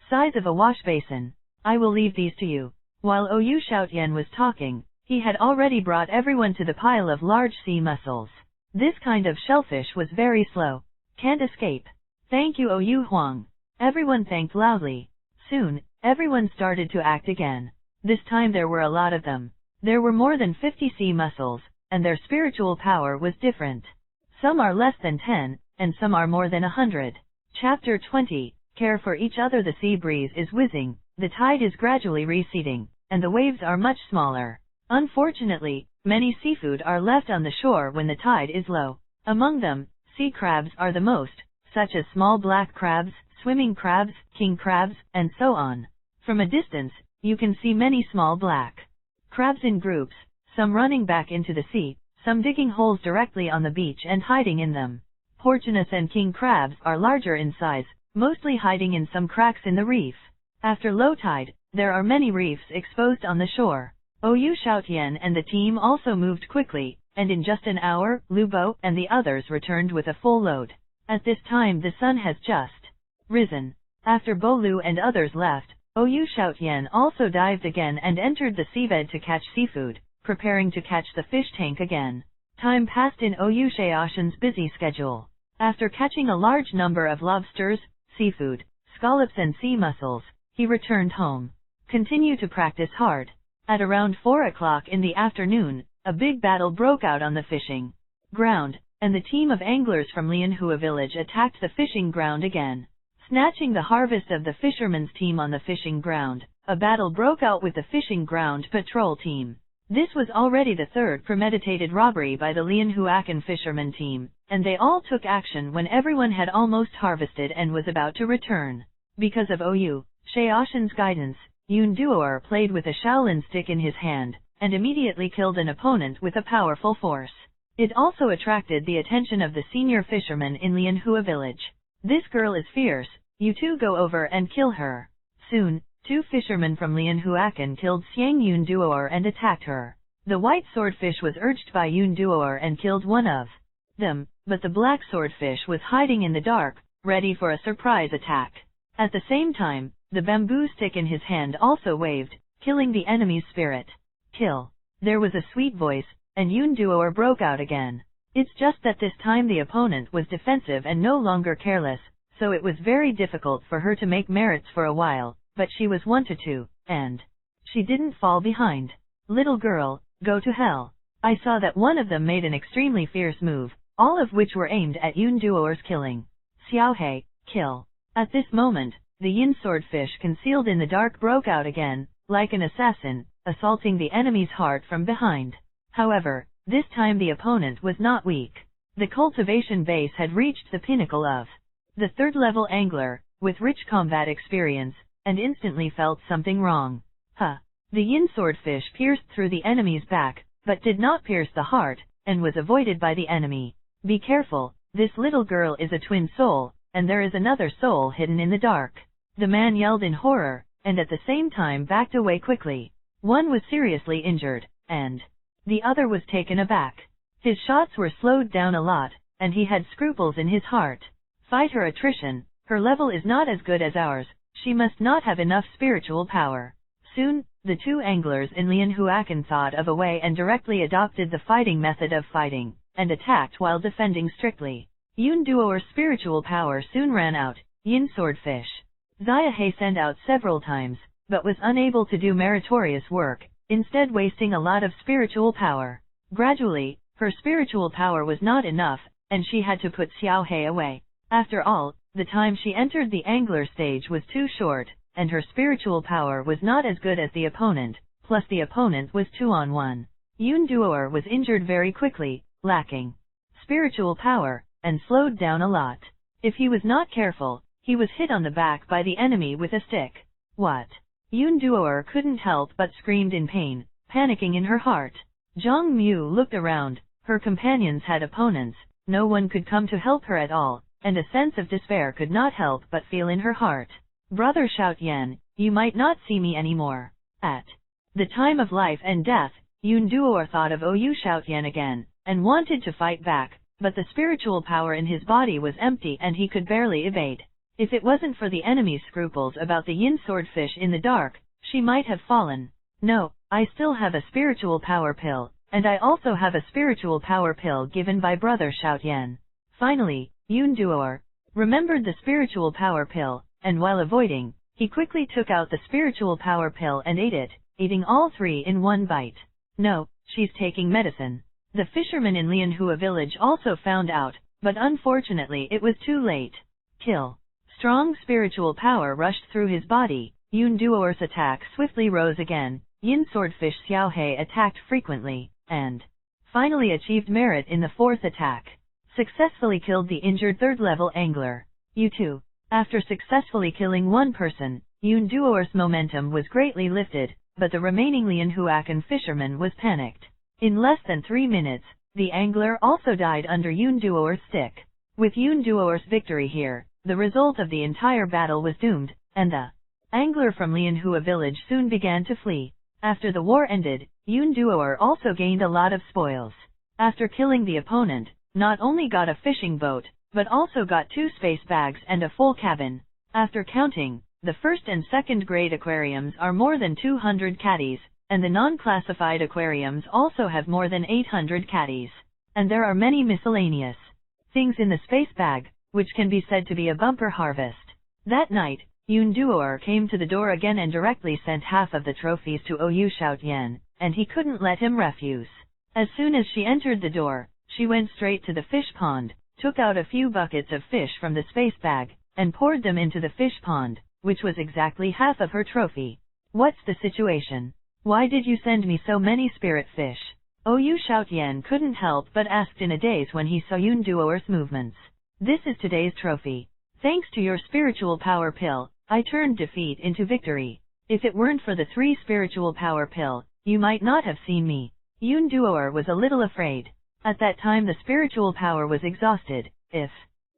size of a wash basin. I will leave these to you. While Oyu Shoutian was talking, he had already brought everyone to the pile of large sea mussels. This kind of shellfish was very slow. Can't escape. Thank you Oyu Huang. Everyone thanked loudly. Soon, everyone started to act again. This time there were a lot of them. There were more than 50 sea mussels, and their spiritual power was different. Some are less than 10, and some are more than 100. Chapter 20, Care for each other. The sea breeze is whizzing, the tide is gradually receding, and the waves are much smaller. Unfortunately, many seafood are left on the shore when the tide is low. Among them, sea crabs are the most, such as small black crabs, swimming crabs, king crabs, and so on. From a distance, you can see many small black crabs in groups, some running back into the sea, some digging holes directly on the beach and hiding in them. Portunus and king crabs are larger in size, mostly hiding in some cracks in the reef. After low tide, there are many reefs exposed on the shore. Oyu Shoutian and the team also moved quickly, and in just an hour, Lubo and the others returned with a full load. At this time the sun has just risen. After Bolu and others left, Oyu Shoutian also dived again and entered the seabed to catch seafood, preparing to catch the fish tank again. Time passed in Oyu Shoutian's busy schedule. After catching a large number of lobsters, seafood, scallops and sea mussels, he returned home. Continue to practice hard. At around 4 o'clock in the afternoon, a big battle broke out on the fishing ground, and the team of anglers from Lianhua village attacked the fishing ground again. Snatching the harvest of the fishermen's team on the fishing ground, a battle broke out with the fishing ground patrol team. This was already the third premeditated robbery by the Lianhuacan fishermen team, and they all took action when everyone had almost harvested and was about to return. Because of Oyu Shoutian's guidance, Yun Duoer played with a Shaolin stick in his hand, and immediately killed an opponent with a powerful force. It also attracted the attention of the senior fisherman in Lianhua village. This girl is fierce, you two go over and kill her. Soon, 2 fishermen from Lianhuacan killed Xiang Yun Duoer and attacked her. The white swordfish was urged by Yun Duoer and killed one of them, but the black swordfish was hiding in the dark, ready for a surprise attack. At the same time, the bamboo stick in his hand also waved, killing the enemy's spirit. Kill. There was a sweet voice, and Yun Duoer broke out again. It's just that this time the opponent was defensive and no longer careless, so it was very difficult for her to make merits for a while, but she was 1-2, and she didn't fall behind. Little girl, go to hell. I saw that one of them made an extremely fierce move, all of which were aimed at Yun Duoer's killing. Xiaohei, kill. At this moment, the yin swordfish concealed in the dark broke out again, like an assassin, assaulting the enemy's heart from behind. However, this time the opponent was not weak. The cultivation base had reached the pinnacle of the third-level angler, with rich combat experience, and instantly felt something wrong. The yin swordfish pierced through the enemy's back, but did not pierce the heart, and was avoided by the enemy. Be careful, this little girl is a twin soul, and there is another soul hidden in the dark. The man yelled in horror, and at the same time backed away quickly. One was seriously injured, and the other was taken aback. His shots were slowed down a lot, and he had scruples in his heart. Fight her attrition, her level is not as good as ours, she must not have enough spiritual power. Soon, the 2 anglers in Lianhuacan thought of a way and directly adopted the fighting method of fighting, and attacked while defending strictly. Yun Duoer's spiritual power soon ran out. Yin swordfish Xiaohei sent out several times, but was unable to do meritorious work, instead wasting a lot of spiritual power. Gradually, her spiritual power was not enough, and she had to put Xiaohei away. After all, the time she entered the angler stage was too short, and her spiritual power was not as good as the opponent, plus the opponent was 2-on-1. Yun Duoer was injured very quickly, lacking spiritual power, and slowed down a lot. If he was not careful, he was hit on the back by the enemy with a stick. What? Yun Duoer couldn't help but screamed in pain, panicking in her heart. Zhang Mu looked around, her companions had opponents, no one could come to help her at all, and a sense of despair could not help but feel in her heart. Brother Shoutian, you might not see me anymore. At the time of life and death, Yun Duoer thought of Oyu Shoutian again, and wanted to fight back, but the spiritual power in his body was empty and he could barely evade. If it wasn't for the enemy's scruples about the yin swordfish in the dark, she might have fallen. No, I still have a spiritual power pill, and I also have a spiritual power pill given by Brother Shoutian. Finally, Yun Duoer remembered the spiritual power pill, and while avoiding, he quickly took out the spiritual power pill and ate it, eating all 3 in one bite. No, she's taking medicine. The fisherman in Lianhua village also found out, but unfortunately it was too late. Kill. Strong spiritual power rushed through his body. Yun Duoer's attack swiftly rose again. Yin swordfish Xiaohei attacked frequently, and finally achieved merit in the 4th attack. Successfully killed the injured 3rd-level angler. U2. After successfully killing one person, Yun Duoer's momentum was greatly lifted, but the remaining Lianhuacan fisherman was panicked. In less than 3 minutes, the angler also died under Yun Duoer's stick. With Yun Duoer's victory here, the result of the entire battle was doomed, and the angler from Lianhua village soon began to flee. After the war ended, Yun Duoer also gained a lot of spoils. After killing the opponent, not only got a fishing boat, but also got 2 space bags and a full cabin. After counting, the first and second grade aquariums are more than 200 caddies, and the non-classified aquariums also have more than 800 caddies. And there are many miscellaneous things in the space bag, which can be said to be a bumper harvest. That night, Yoon Duoer came to the door again and directly sent half of the trophies to Ou Shoutian, and he couldn't let him refuse. As soon as she entered the door, she went straight to the fish pond, took out a few buckets of fish from the space bag, and poured them into the fish pond, which was exactly half of her trophy. What's the situation? Why did you send me so many spirit fish? Ou Shoutian couldn't help but asked in a daze when he saw Yoon Duoer's movements. This is today's trophy. Thanks to your spiritual power pill, I turned defeat into victory. If it weren't for the 3 spiritual power pill, you might not have seen me. Yoon Duoer was a little afraid. At that time the spiritual power was exhausted. If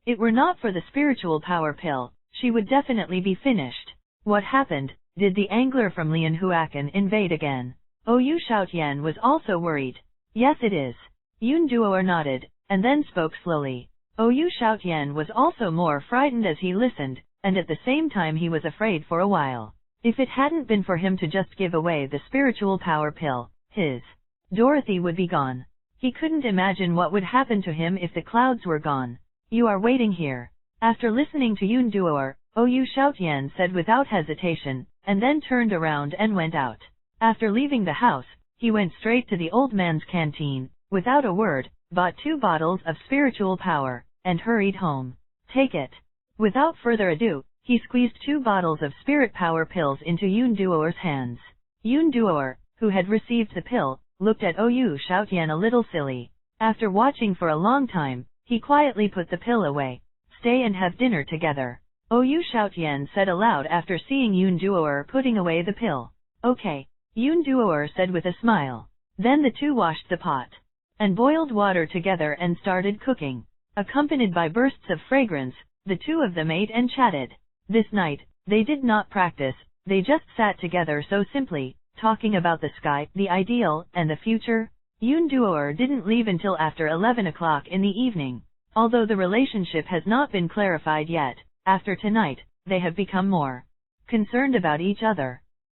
it were not for the spiritual power pill, she would definitely be finished. What happened? Did the angler from Lianhuacan invade again? Ou Shoutian was also worried. Yes it is. Yoon Duoer nodded, and then spoke slowly. Ou Shoutian was also more frightened as he listened, and at the same time he was afraid for a while. If it hadn't been for him to just give away the spiritual power pill, his Dorothy would be gone. He couldn't imagine what would happen to him if the clouds were gone. You are waiting here. After listening to Yoon Duoer, Ou Shoutian said without hesitation, and then turned around and went out. After leaving the house, he went straight to the old man's canteen, without a word, bought 2 bottles of spiritual power, and hurried home. Take it. Without further ado, he squeezed 2 bottles of spirit power pills into Yoon Duoer's hands. Yoon Duoer, who had received the pill, looked at Ou Shoutian a little silly. After watching for a long time, he quietly put the pill away. Stay and have dinner together. Ou Shoutian said aloud after seeing Yoon Duoer putting away the pill. Okay. Yoon Duoer said with a smile. Then the 2 washed the pot and boiled water together and started cooking. Accompanied by bursts of fragrance, the 2 of them ate and chatted. This night, they did not practice, they just sat together so simply, talking about the sky, the ideal, and the future. Yoon Duoer didn't leave until after 11 o'clock in the evening. Although the relationship has not been clarified yet, after tonight, they have become more concerned about each other.